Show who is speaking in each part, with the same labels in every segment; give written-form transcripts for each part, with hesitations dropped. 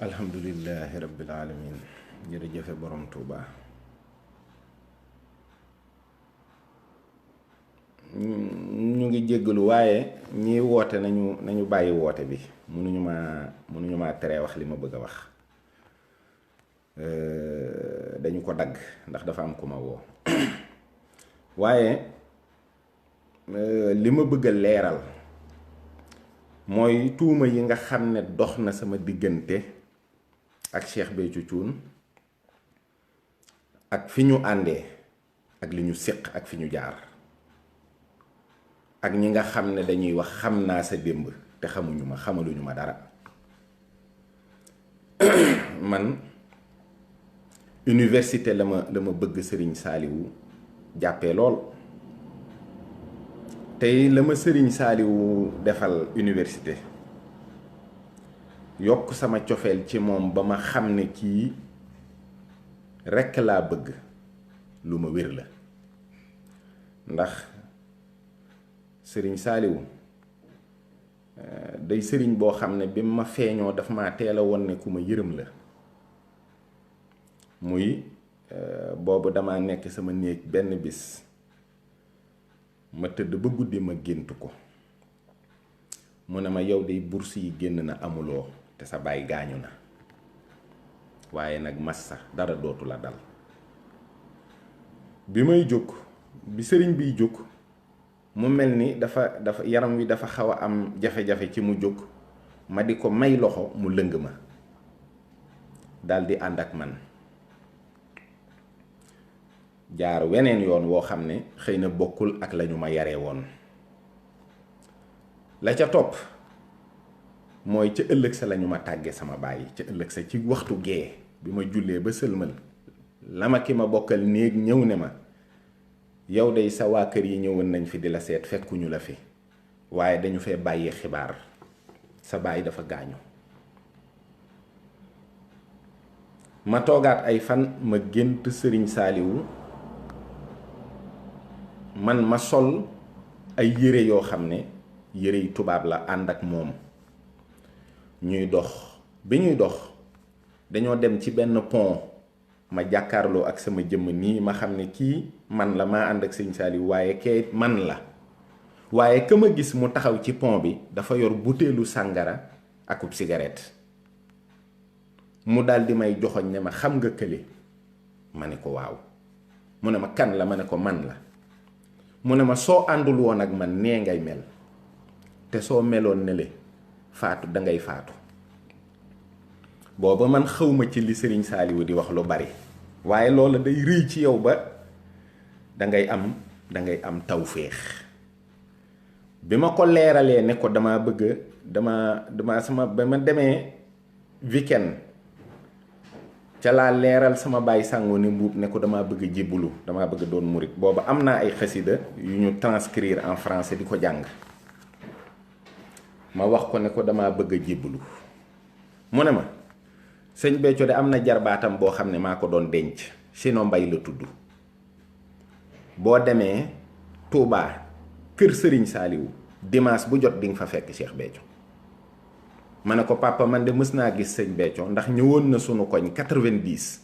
Speaker 1: alhamdulillahi rabbil alamin jërëjëfe borom Tuuba ñu ngi jéggalu waaye ñi woote nañu bàyyi woote bi mënuñu ma teree wax li ma bëgg a wax dañu ko dagg ndax dafa am ku ma woo waaye li ma bëgg a leeral mooy tuuma yi nga xam ne dox na sama diggante ak Cheikh Béthio Thioune ak fi ñu àndee ak li ñu séq ak fi ñu jaar ak ñi nga xam ne dañuy wax xam naa sa démb te xamaluñu ma dara man université la ma bëgg Serigne Saliou jàppee lool tey la ma Serigne Saliou defal université yokk sama cofeel ci moom ba ma xam ne kii rekk laa bëgg lu ma wér la ndax Serigne Saliou day sëriñ boo xam ne bi ma feeñoo daf ma teel a won ne ku ma yërëm la muy boobu dama nekk sama néeg benn bis ma tëdd ba guddi ma gént ko mu ne ma yow day bourse yi génn na amuloo te sa baay gaañu na waaye nag massa dara dootu la dal bi may jóg bi sëriñ biy jóg mu mel ni dafa yaram wi dafa xaw a am jafe-jafe ci mu jóg ma di ko may loxo mu lëng ma daldi ànd ak man jaar weneen yoon woo xam ne xëy na bokkul ak lañu ma yaree woon la ca topp mooy ca ëllëg sa lañu ma tàggee sama baay ca ëllëg sa ci waxtu gee bi ma jullee ba sëlmal la ma ki ma bokkal néeg ñëw ne ma yow day sa waa kër yi ñëwoon nañ fi di la seet fekkuñu la fi waaye dañu fee bàyyi xibaar sa baay dafa gaañu ma toogaat ay fan ma gént Sëriñ Saaliwu man ma sol ay yére yoo xam ne yére yi tubaab la ànd ak moom ñuy dox bi ñuy dox dañoo dem ci benn pont ma jàkkaarloo ak sama jëmm nii ma xam ne kii man la maa ànd ak Sëriñ Saaliw waaye kee man la waaye ka ma gis mu taxaw ci pont bi dafa yor butéelu sàngara akub cigarette mu daldi may joxoñ ne ma xam nga kële ma ne ko waaw mu ne ma kan la ma ne ko man la mu ne ma soo àndul woon ak man nee ngay mel te soo meloon ne le faatu dangay faatu booba man xawma ci li Sëriñ Saaliwu di wax lu bari waaye loola day rëy ci yow ba dangay am tawféex bi ma ko leeralee ne ko dama bëgg dama sama ba ma demee weekend ca laa leeral sama baay sàngoo ne mbuub ne ko dama bëgg jébbalu dama bëgg doon murit booba am naa ay xasida yu ñu transcrire en français di ko jàng ma wax ko ne ko dama bëgg a jébbalu mu ne ma sëñ Béthio de am na jarbaatam boo xam ne maa ko doon denc sinon mbay la tudd boo demee Touba kër Sëriñ Saaliwu dimanche bu jot di nga fa fekk Cheikh Béthio ma ne ko papa man de mës naa gis sëñ Béthio ndax ñëwoon na sunu koñ 90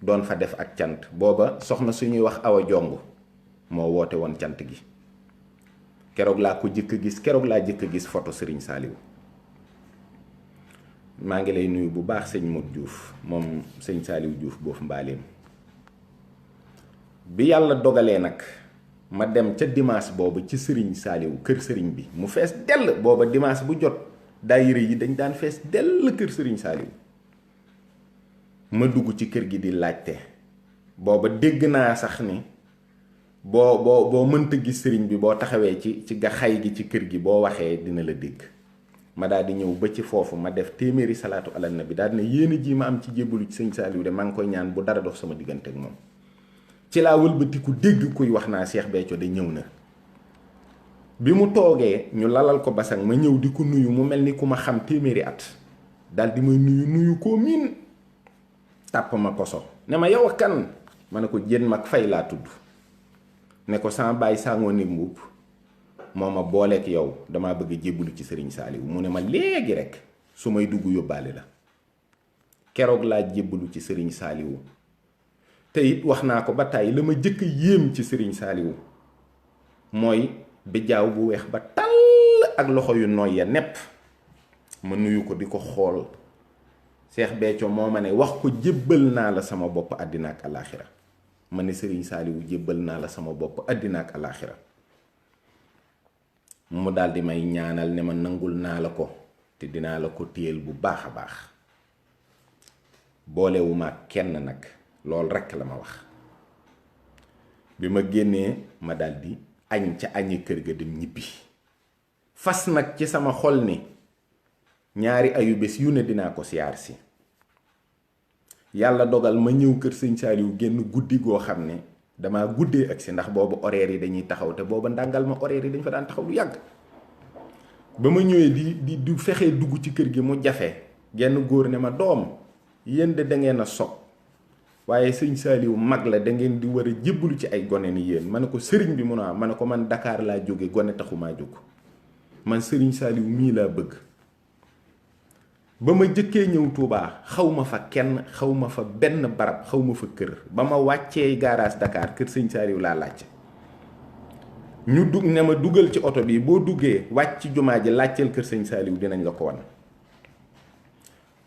Speaker 1: doon fa def ak cant booba soxna suñuy wax Awa Jong moo woote woon cant gi keroog laa ko jëkk gis keroog laa jëkk gis photo Sëriñ Saaliwu maa ngi lay nuyu bu baax sëñ Modou Diouf moom sëñ Saaliwu Diouf boofu mbaaleem bi yàlla dogalee nag ma dem ca dimanche boobu ci Sëriñ Saaliwu kër sëriñ bi mu fees dell booba dimanche bu jot daayira yi dañ daan fees dell kër Sëriñ Saaliwu ma dugg ci kër gi di laajte booba dégg naa sax ni boo mënta gis sëriñ bi boo taxawee ci ga xay gi ci kër gi boo waxee dina la dégg ma daal di ñëw ba ci foofu ma def téeméeri salaatu ala nabi daal di ne yéen ji ma am ci jébbalu ci Sëriñ Saaliwu de maa ngi koy ñaan bu dara dox sama diggante ak moom ci laa wëlbatiku dégg kuy wax naa Cheikh Béthio de ñëw na bi mu toogee ñu lalal ko basang ma ñëw di ko nuyu mu mel ni ku ma xam téeméeri at daal di may nuyu koo miin tàpp ma koso ne ma yow kan ma ne ko jën mag fay laa tudd ne ko sama baay sàngoo ni mbubb moo ma booleek yow damaa bëgg jébbalu ci Sëriñ Saaliwu mu ne ma léegi rek su may dugg yóbbaale la keroog laa jébbalu ci sëriñ Saaliwu te it wax naa ko ba tàyyi la ma jëkk yéem ci sëriñ Saaliwu mooy bijaaw bu weex ba tàll ak loxo yu nooy ya nepp ma nuyu ko di ko xool. Seex Béthio moo ma ne wax ko jébbal naa la sama bopp àddina ak alaaxira ma ne sëriñ Saaliwu jébbal naa la sama bopp àddina ak alaaxira mu daldi may ñaanal ne ma nangul naa la ko te dinaa la ko téyel bu baax a baax boolewuma kenn nag loolu rekk la ma wax. bi ma génnee ma daldi añ ca añi kër ga dem ñibbi fas nag ci sama xol ni ñaari ayu bés yu ne dinaa ko siyaar si. yàlla dogal ma ñëw kër sëñ Saaliw génn guddi goo xam ne dama guddee ak si ndax boobu horaire yi dañuy taxaw te booba ndàngal ma horaire yi dañ fa daan taxaw lu yàgg. ba ma ñëwee di fexee dugg ci kër gi mu jafe genn góor ne ma doom yéen de da ngeen a sob waaye sëñ Saaliw mag la da ngeen di war a jébbalu ci ay gone ni yéen ma ne ko sëriñ bi mun a ma ne ko man Dakar laa jóge gone taxumaa jóg man sëriñ Saaliw mii laa bëgg. ba ma jëkkee ñëw Touba xaw ma fa kenn xaw ma fa benn barab xaw ma fa kër ba ma wàccee garage Dakar kër sëñ Saaliw laa laajte ñu dugg ne ma dugal ci oto bi boo duggee wàcc ci jumaa ji laajteel kër sëñ Saaliw dinañ la ko wan.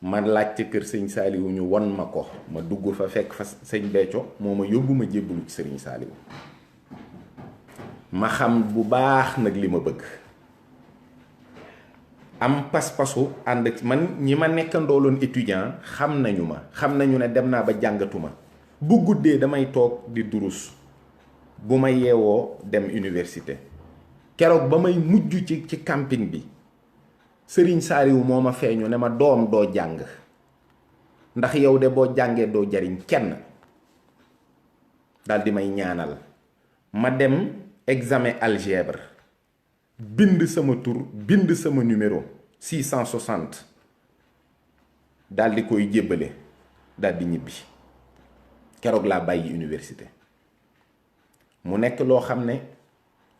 Speaker 1: ma laajte kër sëñ Saaliw ñu won ma ko ma dugg fa fekk fa sëñ Béthio moo ma yóbbu ma jébbalu ci sëriñ Saaliw ma xam bu baax nag li ma bëgg. am pas-pasu ànd ak man ñi ma nekkandooloon étudiant xam nañu ne dem naa ba jàngatuma bu guddee damay toog di durus bu ma yeewoo dem université. keroog ba may mujj ci camping bi sëriñ Saaliw moo ma feeñu ne ma doom doo jàng ndax yow de boo jàngee doo jariñ kenn daldi may ñaanal ma dem examen algèbre bind sama tur bind sama numéro 660 daldi koy jébbale daldi ñibbi keroog laa bàyyi université mu nekk loo xam ne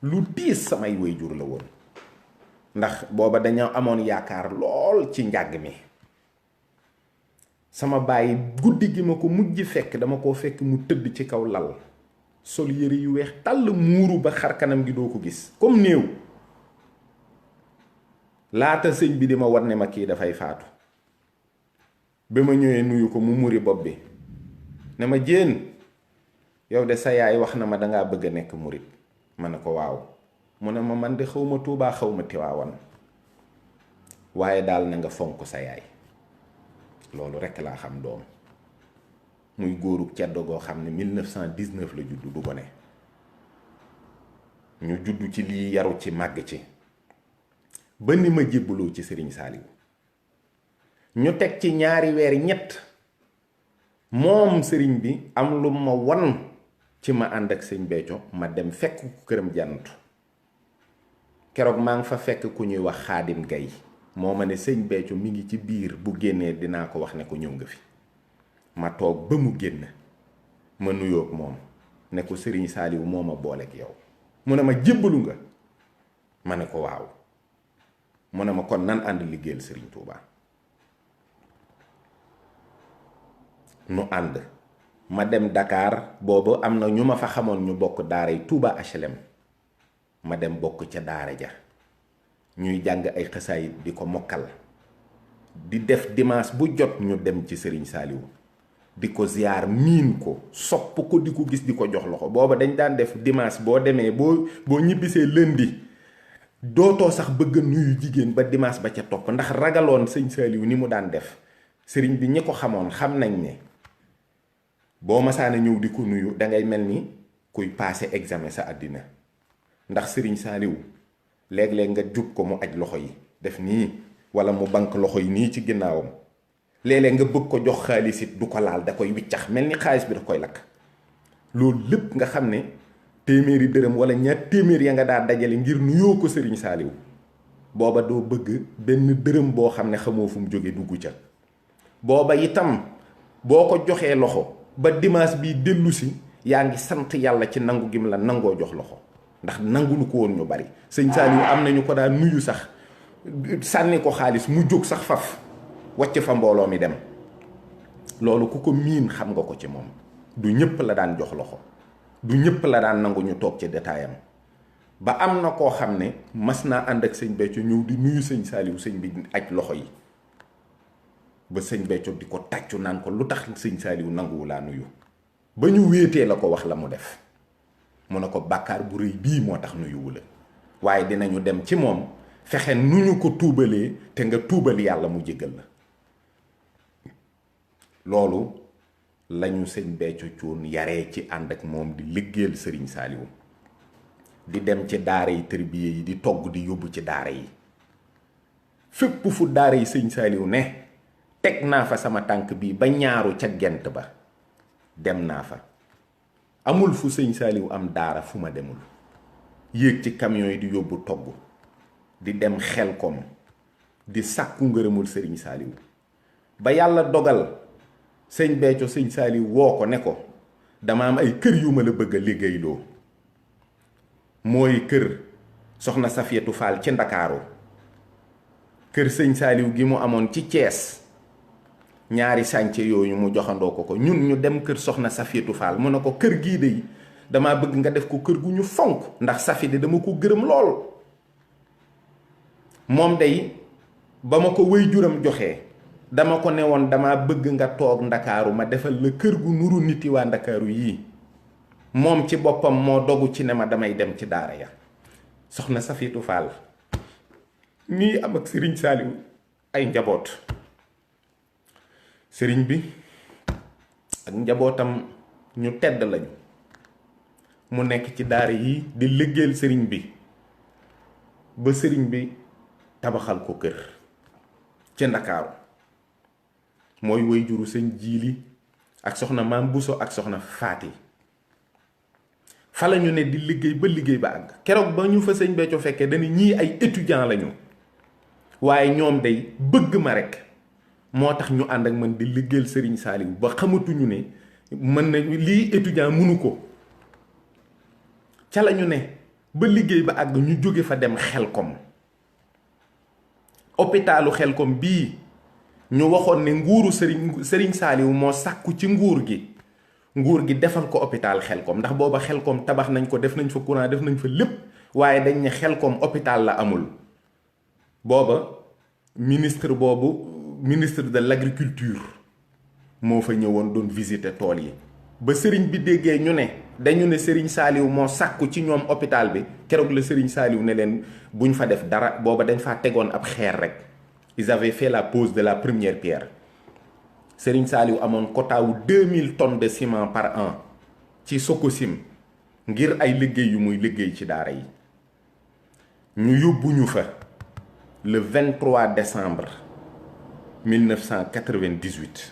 Speaker 1: lu diis samay waajur la woon ndax booba dañoo amoon yaakaar lool ci njàng mi. sama baay guddi gi ma ko mujj fekk dama koo fekk mu tëdd ci kaw lal sol yëre yu weex tàll muuru ba xar kanam gi doo ko gis comme néew. laata sëñ bi di ma war ne ma kii dafay faatu ba ma ñëwee nuyu ko mu muri bopp bi ne ma jéen yow de sa yaay wax na ma dangaa bëgg a nekk murit ma ne ko waaw mu ne ma man de xaw ma Tuubaa xaw ma Tiwaawan waaye daal na nga fonk sa yaay loolu rekk laa xam doom muy góoru ceddo goo xam ne 1919 la juddu du gone ñu juddu ci lii yaru ci màgg ci ba ni ma jébbaloo ci sëriñ Saaliw ñu teg ci ñaari weer ñett moom sëriñ bi am lu ma wan ci ma ànd ak sëñ Béthio ma dem fekk ku këram jànnatu keroog maa ngi fa fekk ku ñuy wax Xaadim Gay moo ma ne sëñ Béthio mi ngi ci biir bu génnee dinaa ko wax ne ko ñëw nga fi ma toog ba mu génn ma nuyoog moom ne ko sëriñ Saaliw moo ma booleeg yow mu ne ma jébbalu nga ma ne ko waaw mu ne ma kon nan ànd liggéeyal sëriñ Touba nu ànd ma dem Dakar boobu am na ñu ma fa xamoon ñu bokk daara yi Touba HLM ma dem bokk ca daara ja ñuy jàng ay xasaayit di ko mokkal di def dimanche bu jot ñu dem ci sëriñ Saaliw di ko ziyaar miin ko sopp ko di ko gis di ko jox loxo booba dañ daan def dimanche boo demee boo ñibbisee lundi dootoo sax bëgg nuyu jigéen ba dimanche ba ca topp ndax ragaloon sëñ Saaliw ni mu daan def sëriñ bi ñi ko xamoon xam nañ ne boo masaana ñëw di ko nuyu dangay mel ni kuy paase examen sa àddina ndax sëriñ Saaliw léeg-léeg nga jub ko mu aj loxo yi def nii wala mu bank loxo yi nii ci ginnaawam léeg-léeg nga bëgg ko jox xaalis it du ko laal da koy wiccax mel ni xaalis bi da koy lakk loolu lépp nga xam ne téeméeri dërëm wala ñaar téeméer ya nga daa dajale ngir nuyoo ko sëriñ Saaliw booba doo bëgg benn dërëm boo xam ne xamoo fu mu jóge dugg ca booba itam boo ko joxee loxo ba dimanche bii dellu si yaa ngi sant yàlla ci nangu gim la nangoo jox loxo ndax nangu lu ko woon ñu bari sëñ Saaliw am nañu ko daa nuyu sax sànni ko xaalis mu jóg sax faf wàcc fa mbooloo mi dem loolu ku ko miin xam nga ko ci moom. du ñëpp la daan jox loxo, du ñëpp la daan nangu ñu toog ci détaillam. ba am na koo xam ne mas naa ànd ak sëñ Béthio ñëw di nuyu sëñ Saliou, sëñ bi aj loxo yi ba sëñ Béthio di ko tàccu naan ko lu tax sëñ Saliou nanguwu laa nuyu. ba ñu wéetee la ko wax la mu def, mu ne ko bàkkaar bu rëy bii moo tax nuyuwu la, waaye dinañu dem ci moom fexe nu ñu ko tuubalee te nga tuubal yàlla mu jéggal la. loolu lañu sëñ Béthio Thioune yaree ci ànd ak moom di liggéeyal sëriñ Saliou, di dem ci daara yi tërbiye yi, di togg di yóbbu ci daara yi. fépp fu daara yi sëñ Saliou ne teg naa fa sama tànk bii ba ñaaru ca gent ba dem naa fa. amul fu sëñ Saliou am daara fu ma demul. yéeg ci camion yi di yóbbu togg, di dem Xelkom di sàkku ngërëmul sëriñ Saliou. ba yàlla dogal sëñ Béthio sëñ Saliou woo ko ne ko dama am ay kër yu ma la bëgg a liggéeyloo. mooy kër soxna Safietou Fall ci Ndakaaru, kër sëñ Saliou gi mu amoon ci Thiès, ñaari sànce yooyu mu joxandoo ko ñun ñu dem kër soxna Safietou Fall. mu ne ko kër gii de dama bëgg nga def ko kër gu ñu fonk, ndax Safi de dama ko gërëm lool. moom day ba ma ko wëy juram joxee dama ko ne woon dama bëgg nga toog Ndakaaru ma defal la kër gu nuru niti waa Ndakaaru yii. moom ci boppam moo dogu ci ne ma damay dem ci daara ya. soxna Safietou Fall nii am ak sëriñ Saliou ay njaboot. sëriñ bi ak njabootam ñu tedd lañu. mu nekk ci daara yi di liggéeyal sëriñ bi ba sëriñ bi tabaxal ko kër ci Ndakaaru. mooy woy juru sëñ Jiili ak soxna Maam Buso ak soxna Faati. fa la ñu ne di liggéey ba liggéey ba àgg. keroog ba ñu fa sëñ Béthio fekkee dañu ñii ay étudiant lañu, waaye ñoom day bëgg ma rek moo tax ñu ànd ak man di liggéeyal sëriñ Saliou ba xamatuñu ne mën na lii étudiant mënu ko. ca la ñu ne ba liggéey ba àgg ñu jóge fa dem Xelkom. hôpitalu Xelkom bii ñu waxoon ne nguuru sëriñ Saliou moo sàkku ci nguur gi defal ko hôpital Xelkom, ndax booba Xelkom tabax nañ ko, def nañ fa courant, def nañ fa lépp, waaye dañ ne Xelkom hôpital la amul. booba ministre de l'agriculture moo fa ñëwoon doon visiter tool yi. ba sëriñ bi déggee ñu ne dañu ne sëriñ Saliou moo sàkku ci ñoom hôpital bi, keroog la sëriñ Saliou ne leen buñ fa def dara. booba dañ faa tegoon ab xeer rek. ils avaient fait la pose de la première pierre. sëriñ Saliou amoon quota wu 2000 tonnes de ciment par an ci Sococim ngir ay liggéey yu muy liggéey ci daara yi. ñu yóbbu ñu fa le 23 décembre 1998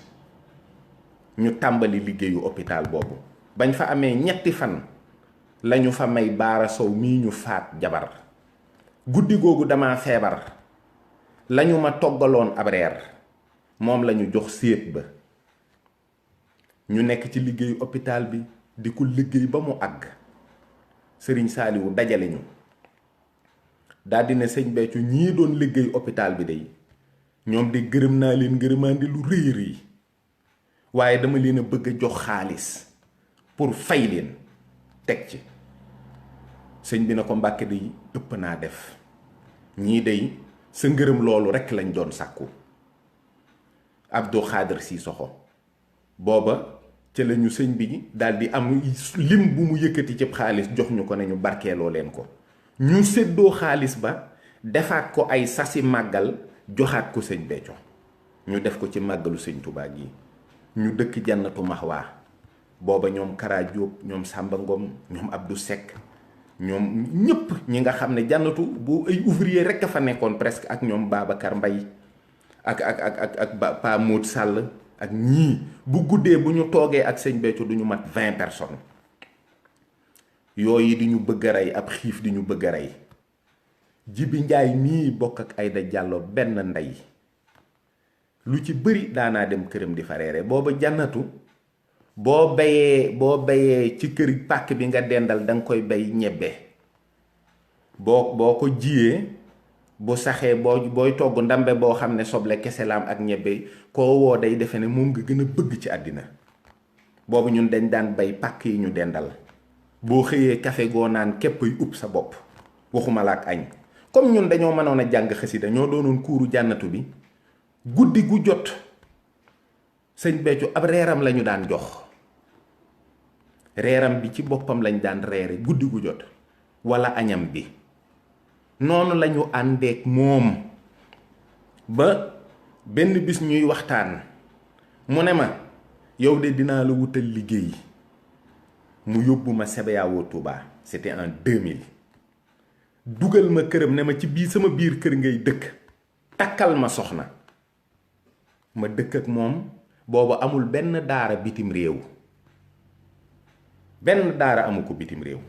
Speaker 1: ñu tàmbali liggéeyu hôpital boobu. bañ fa amee ñetti fan lañu fa may Baara Sow mii ñu faat jabar. guddi googu dama feebar, lañu ma toggaloon ab reer moom lañu jox séet ba. ñu nekk ci liggéeyu hôpital bi di ko liggéey ba mu àgg. sëriñ Saliou dajale ñu daldi ne sëñ Béthio ñii doon liggéey hôpital bi day ñoom de gërëm naa leen ngërëmaandi lu rëy rëy, waaye dama leen a bëgg a jox xaalis pour fay leen teg ci. sëñ bi na ko Mbàkke day ëpp naa def, ñii day sa ngërëm loolu rekk lañ doon sàkku. Abdou Khadre Sissoko booba ca la ñu sëñ bi daldi am lim bu mu yëkkati ci xaalis jox ñu ko ne ñu barkeeloo leen ko. ñu séddoo xaalis ba defaat ko ay sasi màggal joxaat ko sëñ Béthio. ñu def ko ci màggalu sëñ Touba gi. ñu dëkk Jannatu Mahwa booba ñoom Kara Diop, ñoom Samba Ngom, ñoom Abdou Seck, ñoom ñëpp ñi nga xam ne Jannatu bu ay ouvrier rekk a fa nekkoon presque, ak ñoom Babacar Mbaye ak Pa Mout Sall ak ñii. bu guddee bu ñu toogee ak sëñ Béthio du ñu mat 20 personnes. yooyu di ñu bëgg a rey, ab xiif di ñu bëgg a rey. Jibi Njaay mii bokk ak Aïda Diallo benn ndey, lu ci bëri daanaa dem këram di fa reere. booba Jannatu boo bayee ci kër pàkk bi nga dendal danga koy bay ñebbe. boo ko jiyee bu saxee booy togg ndambe boo xam ne soble kese laam ak ñebbe koo woo day defe ne moom nga gën a bëgg ci àddina. boobu ñun dañ daan bay pàkk yi ñu dendal boo xëyee café goo naan képp ay upp sa bopp waxuma la ak añ. comme ñun dañoo mënoon a jàng xasida ñoo doonoon kuuru jànnatu bi guddi gu jot sëñ Béthio ab reeram lañu daan jox. reeram bi ci boppam lañ daan reere guddi gu jot wala añam bi noonu lañu àndeek moom ba benn bis ñuy waxtaan mu ne ma yow de dinaa la wutal liggéey mu yóbbu ma CBAO Touba c'était en 2000 dugal ma këram ne ma ci biir sama biir kër ngay dëkk takkal ma soxna ma dëkk ak moom boobu amul benn daara bitim réew benn daara amu ko bitim réew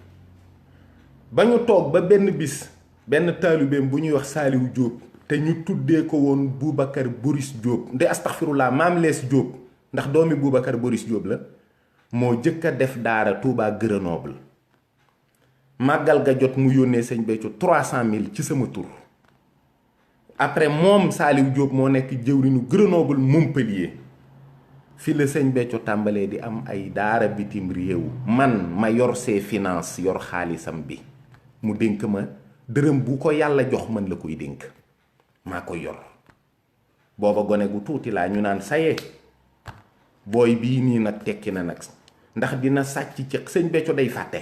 Speaker 1: ba ñu toog ba benn bis benn taalibeem bu ñuy wax Saaliwu Jóob te ñu tuddee ko woon Boubacar Boris Jóob nde astaxfirullah Maam Lees Jóob ndax doomi Boubacar Boris Jóob la moo jëkk a def daara Touba Grenoble màggal ga jot mu yónnee sëñ Béthio 300 000 ci sama tur après moom Saaliwu Jóob moo nekk jëwriñu Grenoble Montpellier fi la sëñ Béthio tàmbalee di am ay daara bitim réew man ma yor see finance yor xaalisam bi mu dénk ma dërëm bu ko yàlla jox man la koy dénk maa koy yor booba gone gu tuuti laa ñu naan saye booy bii nii nag tekki na nag ndax dina sàcc ci sëñ Béthio day fàtte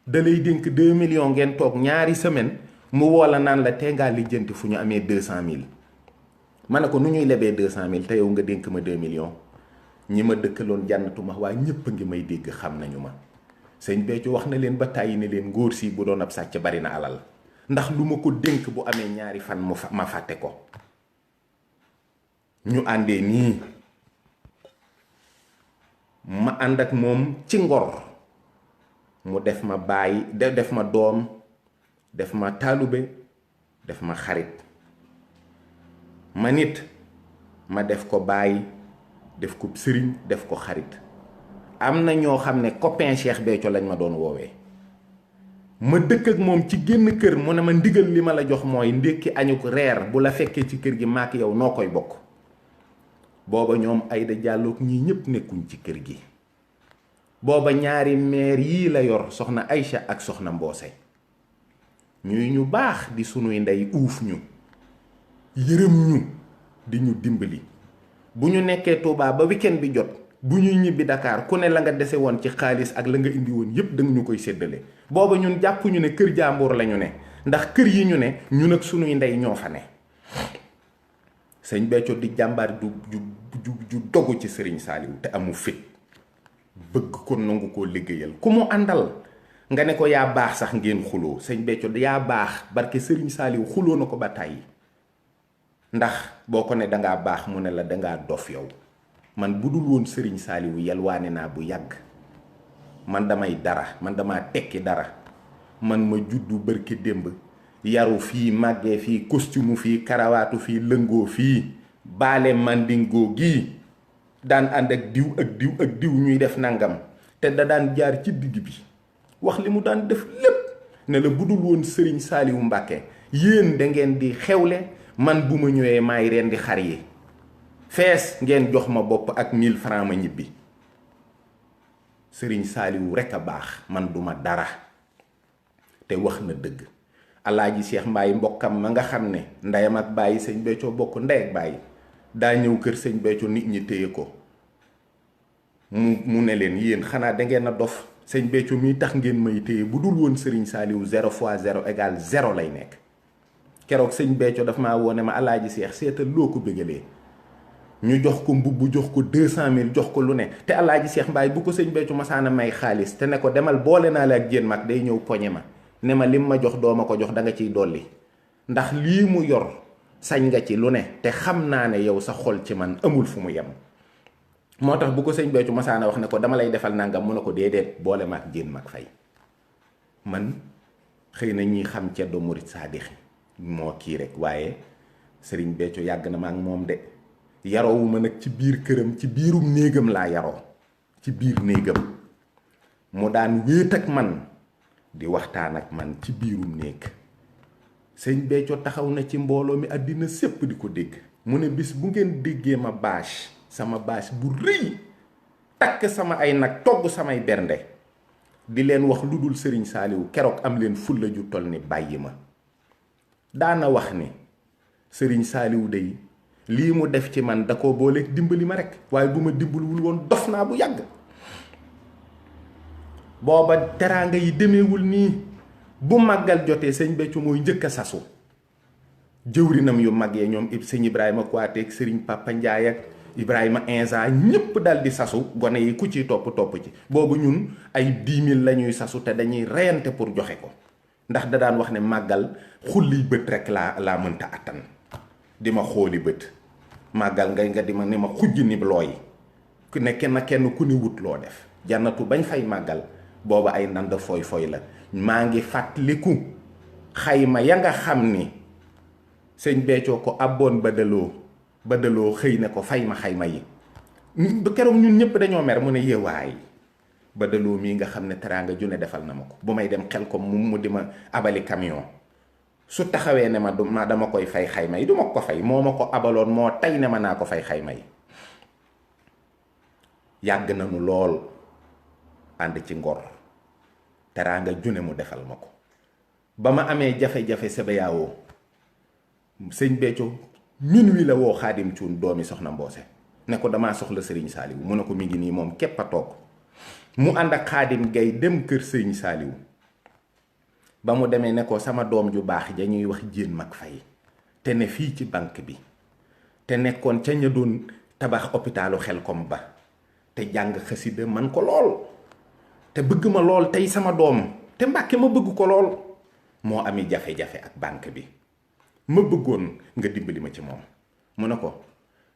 Speaker 1: da lay dénk 2 millions ngeen toog ñaari semaine mu woola naan la tee ngaa lijjanti fu ñu amee 200 000 ma ne ko nu ñuy lebee 200 000 te yow nga dénk ma 2 millions ñi ma dëkkaloon jànnatu ma waa ñépp a ngi may dégg xam nañu ma sëñ Béthio wax na leen ba tàyyi ne leen ngóor si bu doon ab sàcc bari na alal ndax lu ma ko dénk bu amee ñaari fan ma fàtte ko ñu àndee nii ma ànd ak moom ci ngor mu def ma bàyyi def ma doom def ma taalube def ma xarit ma nit ma def ko bàyyi def ko sëriñ def ko xarit am na ñoo xam ne copain Cheikh Béthio lañ ma doon woowee ma dëkk ak moom ci génn kër mu ne ma ndigal li ma la jox mooy ndékki añu ko reer bu la fekkee ci kër gi maak yow noo koy bokk booba ñoom Aïda Diallo ñii ñëpp nekkuñ ci kër gi booba ñaari meer yii la yor soxna Aïcha ak soxna Mboose ñuy ñu baax di sunuy ndey uuf ñu yërëm ñu di ñu dimbali bu ñu nekkee Touba ba weekend bi jot bu ñuy ñibbi Dakar ku ne la nga dese woon ci xaalis ak la nga indi woon yépp danga ñu koy séddale booba ñun jàppuñu ne kër jàmbur lañu ne ndax kër yi ñu ne ñun ak sunuy ndey ñoo fa ne sëñ Béthio di jàmbaar ju dogu ci sëriñ Saaliw te amu fit bëgg ko nangu koo liggéeyal ku mu àndal nga ne ko yaa baax sax ngeen xuloo sëñ Béthio yaa baax barke sëriñ Saaliw xuloo na ko ba tàyyi ndax boo ko ne dangaa baax mu ne la dangaa dof yow man bu dul woon sëriñ Saaliw yalwaane naa bu yàgg man damay dara man dama tekki dara man ma juddu bërki démb yaru fii màggee fii costume fii karawaatu fii lëngoo fii baale mandingoo gii daan ànd ak diw ak diw ak diw ñuy def nangam te da daan jaar ci digg bi wax li mu daan def lépp ne la bu dul woon sëriñ Saaliw Mbàkke yéen da ngeen di xewle man bu ma ñëwee maay reen di xar yi fees ngeen jox ma bopp ak 1000 francs ma ñibbi sëriñ Saaliw rekk a baax man duma dara te wax na dëgg alaaji Seex Mbaay mbokkam ma nga xam ne ndeyam ak bàyyi sëñ Béthio bokk ndey ak bàyyi daa ñëw kër sëñ Béthio nit ñi téye ko mu ne leen yéen xanaa da ngeen a dof sëñ Béthio mii tax ngeen may téye bu dul woon sëriñ Saaliw 0 fois 0 égale 0 lay nekk keroog sëñ Béthio daf maa woone ma alaaji Seex seetal loo ko bégalee ñu jox ko mbubb jox ko 200 000 jox ko lu ne te alaaji Seex Mbaay bu ko sëñ Béthio masaana may xaalis te ne ko demal boole naa la ak jéen mag day ñëw poñe ma ne ma lim ma jox doo ma ko jox da nga ciy dolli ndax lii mu yor sañ nga ci lu ne te xam naa ne yow sa xol ci man amul fu mu yem moo tax bu ko sëñ Béthio masaana wax ne ko dama lay defal nangam mu ne ko déedéet boole ma ak jéen mag fay man xëy na ñi xam ceddo murit saadix moo kii rek waaye sëriñ Béthio yàgg na ma ak moom de yaroowu ma nag ci biir këram ci biirum néegam laa yaroo ci biir néegam mu daan wéet ak man di waxtaan ak man ci biirum néeg sëñ Béthio taxaw na ci mbooloo mi àddina sépp di ko dégg mu ne bis bu ngeen déggee ma bâche sama bâche bu rëy takk sama ay nag togg samay bernde di leen wax lu dul sëriñ Saaliwu keroog am leen fulla ju toll ni bàyyi ma. daana wax ni sëriñ Saaliwu day lii mu def ci man da ko boole dimbali ma rekk waaye bu ma dimbalwul woon dof naa bu yàgg. booba teraanga yi demeewul nii bu màggal jotee sëñ Béthio mooy njëkk a sasu jëwrinam yu mag yee ñoom sëñ Ibrahima Kouaté ak sëriñ Papa Ndiaye ak Ibrahima Inza ñépp dal di sasu gone yi ku ciy topp ci boobu ñun ay 10 000 la ñuy sasu te dañuy reyante pour joxe ko ndax da daan wax ne màggal xulli bët rek laa mënta attan di ma xooli bët màggal nga di ma ni ma xujj ni looy ku ne kenn ku ni wut loo def jannatu bañ fay màggal booba ay nand foy la maa ngi fàttaliku xayma ya nga xam ni sëñ Béthio ko abboon badaloo xëy ne ko fay ma xayma yi keroog ñun ñëpp dañoo mer mu ne yeewaay badaloo mii nga xam ne teraanga ju ne defal na ma ko bu may dem xel ko mu di ma abali camion su taxawee ne ma dama koy fay xayma yi du ma ko fay moo ma ko abaloon moo tey ne ma naa ko fay xayma yi. yàgg nañu lool ànd ci ngor teraanga june mu defal ma ko ba ma amee jafe-jafe CBAO sëñ Béthio minuit la woo Xaadim Cuun doomi soxna Mboose ne ko damaa soxla sëriñ Saaliwu mu ne ko mi ngi nii moom képp a toog mu ànd ak Xaadim Gay dem kër sëriñ Saaliwu ba mu demee ne ko sama doom ju baax ja ñuy wax Jéen Mag Fay te ne fii ci banque bi te nekkoon ca ña doon tabax hôpitalu Xelkom ba te jàng xasida man ko lool te bëgg ma lool tey sama doom te Mbàkke ma bëgg ko lool moo ami jafe-jafe ak banque bi ma bëggoon nga dimbali ma ci moom mu ne ko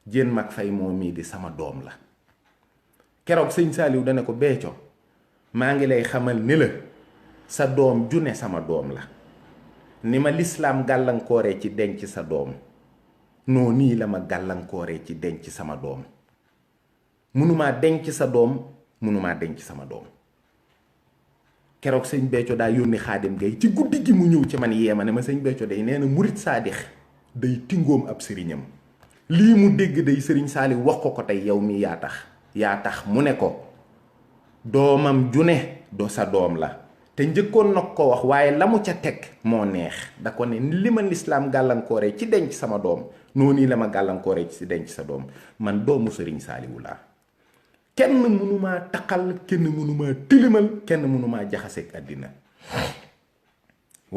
Speaker 1: Jéen Mag Fay moo mii di sama doom la. keroog sëñ Saaliw dana ko Béthio maa ngi lay xamal ni la sa doom ju ne sama doom la ni ma lislaam gàllankooree ci denc sa doom noo nii la ma gàllankooree ci denc sama doom mënumaa denc sa doom mënumaa denc sama doom. keroog sëñ Béthio daa yónni Xaadim Gay ci guddi gi mu ñëw ci man yeema ne ma sëñ Béthio day nee na murit saadix day tingoom ab sëriñam lii mu dégg day sëriñ Saaliw wax ko tey yow mi yaa tax mu ne ko doomam ju ne do sa doom la te njëkkoon nag ko wax waaye la mu ca teg moo neex da ko ne li ma lislaam gàllankooree ci denc sama doom noonu la ma gàllankooree ci denc sa doom man doomu sëriñ Saaliwu laa kenn mënumaa taqal kenn mënumaa tilimal kenn mënumaa jaxaseeg àddina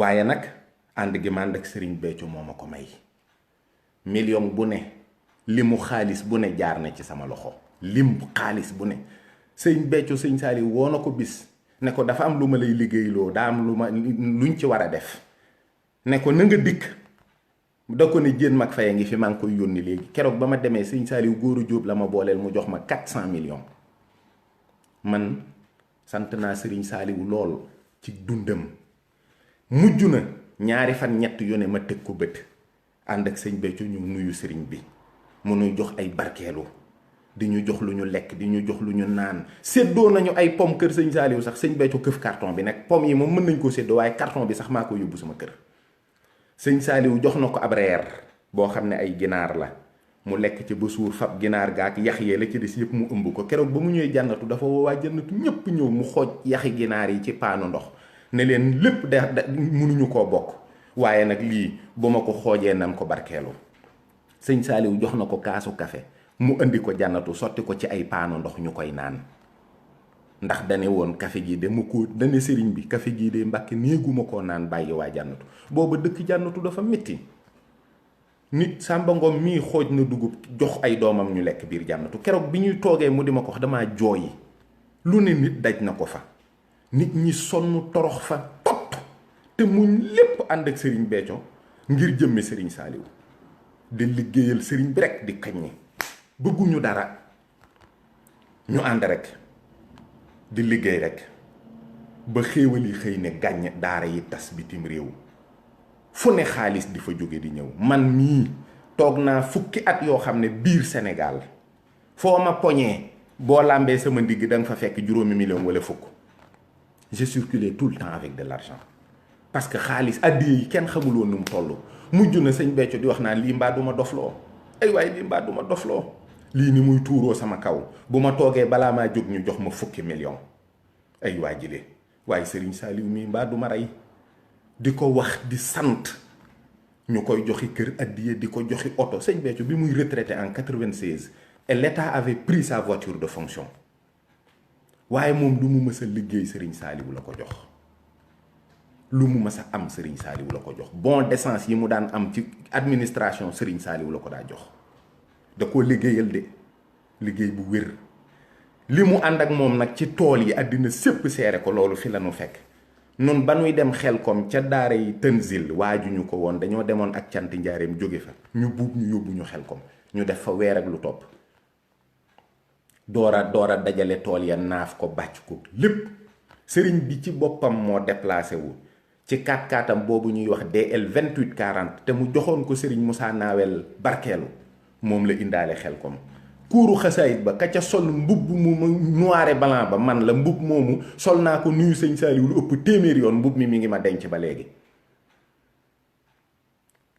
Speaker 1: waaye nag ànd gi mànd ak sëriñ Béthio moo ma ko may million bu ne limu xaalis bu ne jaar na ci sama loxo lim xaalis bu ne sëñ Béthio sëñ Saaliw woo na ko bis ne ko dafa am lu ma lay liggéeyloo daa am luñ ci war a def ne ko na nga dikk da ko ne Jéen Mag Fay ngi fi maa ngi koy yónni léegi keroog ba ma demee sëñ Saaliw góoru Jóob la ma booleel mu jox ma 400 millions man sant naa sëriñ Saaliw lool ci dundam mujj na ñaari fan ñett yu ne ma teg ko bët ànd ak sëñ Béthio ñu nuyu sëriñ bi mu nuy jox ay barkeelu di ñu jox lu ñu lekk di ñu jox lu ñu naan séddoo nañu ay pom kër sëñ Saaliw sax sëñ Béthio këf carton bi nag pom yi moom mën nañ koo séddoo waaye carton bi sax maa ko yóbbu sama kër sëñ Saaliw jox na ko ab reer boo xam ne ay ginaar la mu lekk ci ba suur fab ginaar gaak yax yee la ci des yëpp mu ëmb ko keroog ba mu ñëwee jànnatu dafa woowaa jànnatu ñépp ñëw mu xooj yaxi ginaar yi ci paanu ndox ne leen lépp da mënuñu koo bokk waaye nag lii bu ma ko xoojee nan ko barkeelu sëñ Saaliw jox na ko kaasu kafe mu indi ko jànnatu sotti ko ci ay paanu ndox ñu koy naan ndax dane woon kafe gi de mu ko dane sëriñ bi kafe gii de Mbàkke néeguma koo naan bàyyi waa jànnatu booba dëkk jànnatu dafa métti nit Sàmba Ngom mii xooj na dugub jox ay doomam ñu lekk biir jànnatu keroog bi ñuy toogee mu di ma ko wax damaa jooyi lu ne nit daj na ko fa nit ñi sonn torox fa tot te muñ lépp ànd ak sëriñ Béthio ngir jëmme sëriñ Saaliw di liggéeyal sëriñ bi rek di kaññi bëgguñu dara ñu ànd rek di liggéey rek ba xéewal yi xëy ne gàññ daara yi tas bitim réew fu ne xaalis di fa jóge di ñëw man mii toog naa fukki at yoo xam ne biir Sénégal foo ma poñee boo làmbee sama ndigg da nga fa fekk 5 millions wala fukk j'ai circulé tout le temps avec de l'argent parce que xaalis addiya yi kenn xamul woon nu mu toll. mujj na sëñ Béthio di wax naan lii mbaa du ma dofloo ay waaye lii mbaa du ma dofloo lii ni muy tuuroo sama kaw bu ma toogee balaa maa jóg ñu jox ma fukki million ay waa jile waaye Serigne Saliou mii mbaa du ma rey di ko wax di sant ñu koy joxi kër addiya di ko joxi oto. sëñ Béthio bi muy retraité en 96 et l'État avait pris sa voiture de fonction waaye moom lu mu mës a liggéey Serigne Saliou la ko jox. lu mu mës a am Serigne Saliou la ko jox bon d'essence yi mu daan am ci administration Serigne Saliou la ko daa jox da koo liggéeyal de liggéey bu wér. li mu ànd ak moom nag ci tool yi àddina sépp seere ko loolu fi la nu fekk nun ba nuy dem Xelkom ca daara yi Tënzil waajuñu ko woon dañoo demoon ak cant njaareem jóge fa ñu buub ñu yóbbu ñu Xelkom ñu def fa weer ak lu topp doora dajale tool ya naaf ko bàcc ko lépp sëriñ bi ci boppam moo déplacé wu ci 4x4am boobu ñuy wax DL 2840 te mu joxoon ko sëriñ Moussa Nawel barkeelu moom la indaale Xelkom kuuru xasaayit ba ka ca sol mbubb mu noir et blanc ba man la mbubb moomu sol naa ko nuyu sëñ Saliou lu ëpp téeméeri yoon mbubb mi ngi ma denc ba léegi.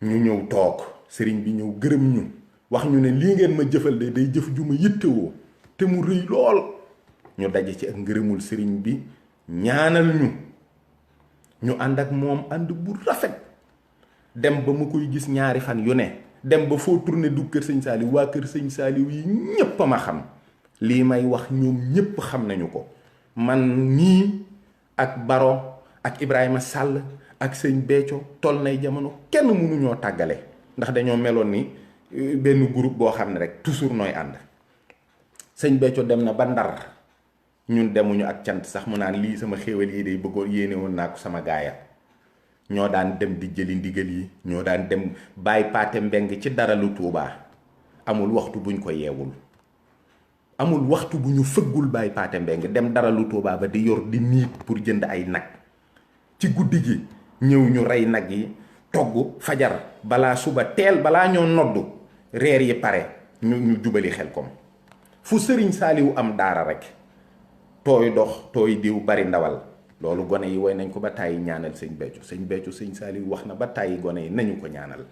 Speaker 1: ñu ñëw toog sëriñ bi ñëw gërëm ñu wax ñu ne lii ngeen ma jëfal de day jëf ju ma yittewoo te mu rëy lool ñu daje ci ak ngërëmul sëriñ bi ñaanal ñu ànd ak moom ànd bu rafet dem ba mu koy gis ñaari fan yu ne dem ba foo tourné du kër sëñ Saliou waa kër sëñ Saliou yi ñépp a ma xam lii may wax ñoom ñépp xam nañu ko man nii ak Baro ak Ibrahima Sall ak sëñ Béthio toll nay jamono kenn mënuñoo tàggale ndax dañoo meloon ni benn groupe boo xam ne rek toujours nooy ànd. sëñ Béthio dem na ba Ndar ñun demuñu ak cant sax mu naan lii sama xéewal yi day bëggoon yéene woon naa ko sama gaaya ñoo daan dem di jëli ndigal yi ñoo daan dem bàyyi paate mbeng ci dara lu Tuubaa amul waxtu buñ ko yeewul amul waxtu bu ñu fëggul bàyyi paate mbeng dem dara lu Tuubaa ba di yor di niit pour jënd ay nag ci guddi gi ñëw ñu rey nag yi togg fajar balaa suba teel balaa ñoo noddu reer yi pare ñu jubali Xelkom fu sëriñ Saliou am daara rek tooy dox tooy diw bari ndawal loolu gone yi woy nañ ko ba tàyyi ñaanal sëñ Béthio sëñ Saliou wax na ba tàyyi gone yi nañu ko ñaanal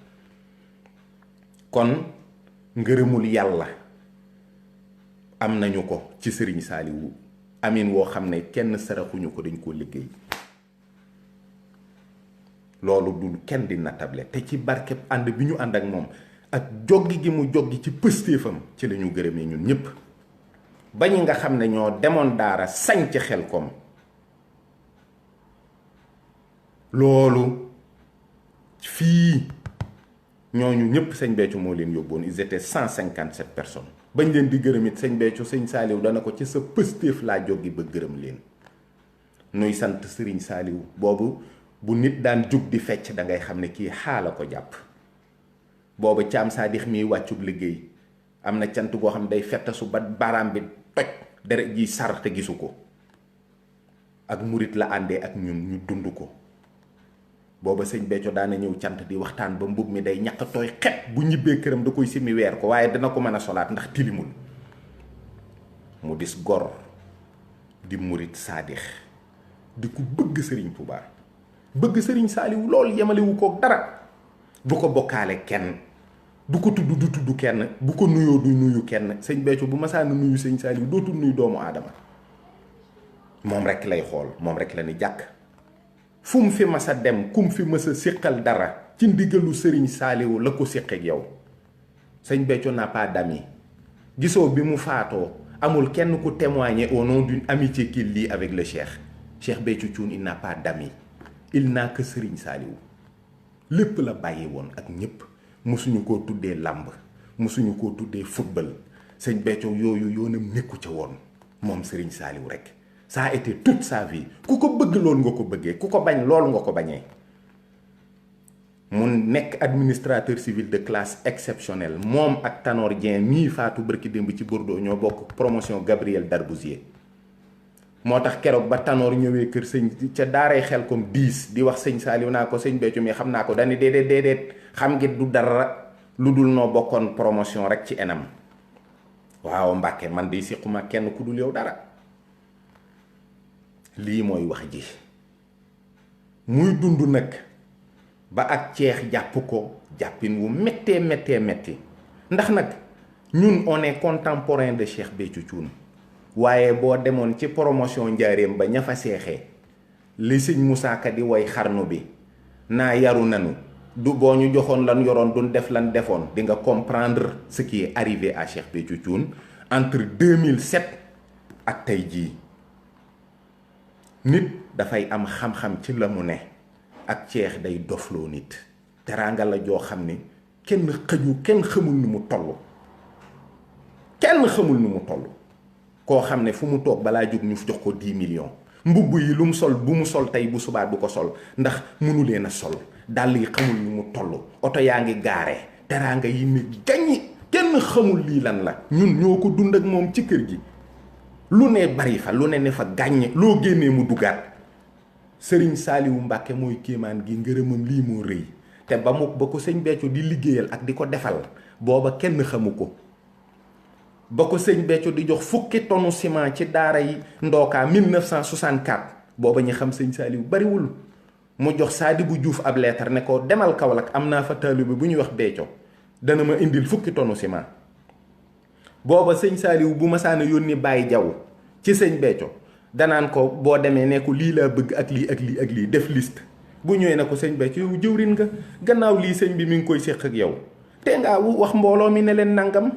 Speaker 1: kon ngërëmul yàlla am nañu ko ci sëriñ Saliou amin woo xam ne kenn saraxuñu ko dañ koo liggéey loolu dul kenn di natable te ci barkeb ànd bi ñu ànd ak moom ak joggi gi mu joggi ci pëstéefam ci la ñu gërëmee ñun ñépp bañi nga xam ne ñoo demoon daara sañ ci Xelkom loolu fii ñooñu ñëpp sëñ Béthio moo leen yóbboon ils étaient 157 personnes bañ leen di gërëm it sëñ Béthio sëñ Saliou dana ko ci sa pëstéef laa jógi ba gërëm leen nuy sant sëriñ Saliou boobu bu nit daan jug di fecc da ngay xam ne kii xaala ko jàpp boobu caam saadix miy wàccub liggéey am na cant goo xam ne day fettasu ba baaraam bi toj deret ji sar te gisu ko ak murit la àndee ak ñun ñu dund ko booba sëñ Béthio daana ñëw cant di waxtaan ba mbub mi day ñàkk tooy xet bu ñibbee këram da koy simmi weer ko waaye dana ko mën a solaat ndax tilimul mu dis gor di murit saadix di ku bëgg sëriñ Touba bëgg sëriñ Saliou lool yemalewu kook dara du ko bokkaale kenn du ko tudd du tudd kenn bu ko nuyoo du nuyu kenn sëñ Béthio bu masaana nuyu sëñ Saliou dootul nuyu doomu aadama moom rek lay xool moom rek la ni jàkk fu mu fi mas a dem kum fi mas a séqal dara ci ndigalu sëriñ Saliou la ko séqeek yow sëñ Béthio n'a pas d'amis gisoo bi mu faatoo amul kenn ku témoigner au nom d'une amitié qu'il lie avec le Cheikh Béthio Thioune il n'a pas d'amis il n'a que sëriñ Saliou lépp la bàyyi woon ak ñépp musuñu koo tuddee làmb musuñu koo tuddee football sëñ Béthio yooyu yoonam nekku ca woon moom sëriñ Saliou rek ça a été toute sa vie ku ko bëgg loolu nga ko bëggee ku ko bañ loolu nga ko bañee mu nekk administrateur civil de classe exceptionnelle moom ak Tanor Dieng mii faatu bërki démb ci Bordeaux ñoo bokk promotion Gabriel Darbousier moo tax keroog ba Tanor ñëwee kër sëñ ca daaray Xelkom 10 di wax sëñ Saliou naa ko sëñ Béthio mi xam naa ko dani déedéet xam ngi du dara lu dul noo bokkoon promotion rek ci enam waaw Mbàkke man di siquma kenn ku dul yow dara lii mooy wax ji muy dund nag ba ak ceex jàpp ko jàppin wu méttee métti ndax nag ñun on est contemporain de Cheikh Béthio Thioune waaye boo demoon ci promotion njaareem ba ña fa seexee li sëñ Moussa Ka di woy xarnu bi naa yaru nanu du boo ñu joxoon lan yoroon duñ def lan defoon di nga comprendre ce qui est arrivé à Cheikh Béthio Thioune entre 2007 ak tey jii. nit dafay am xam-xam ci la mu ne ak ceex day dofloo nit teraanga la joo xam ne kenn xamul ni mu toll koo xam ne fu mu toog balaa jóg ñu jox ko 10 millions mbubb yi lu mu sol bu mu sol tey bu subaa du ko sol ndax mënu leen a sol dàll yi xamul ni mu toll oto yaa ngi gaare teraanga yi ne gaññi kenn xamul lii lan la ñun ñoo ko dund ak moom ci kër gi lu ne bari fa lu ne fa gàññe loo génnee mu dugaat sëriñ Saaliwu Mbàkke mooy kéemaan gi ngërëmam lii moo rëy te ba ko sëñ Béthio di liggéeyal ak di ko defal booba kenn xamu ko ba ko sëñ Béthio di jox 10 tonnes ciment ci daara yi ndookaa 1964 booba ñu xam sëñ Saaliwu bariwul mu jox Sadibou Diouf ab leetar ne ko demal Kaolack am naa fa taalibe bu ñuy wax Béthio dana ma indil 10 tonnes ciment booba sëñ Saaliwu bu masaana yónni Baye Jaw ci sëñ Béthio danaan ko boo demee ne ko lii laa bëgg ak lii def liste bu ñëwee na ko sëñ Béthio yow jëwrin nga gannaaw lii sëñ bi mi ngi koy séq ak yow te ngaa wax mbooloo mi ne leen nangam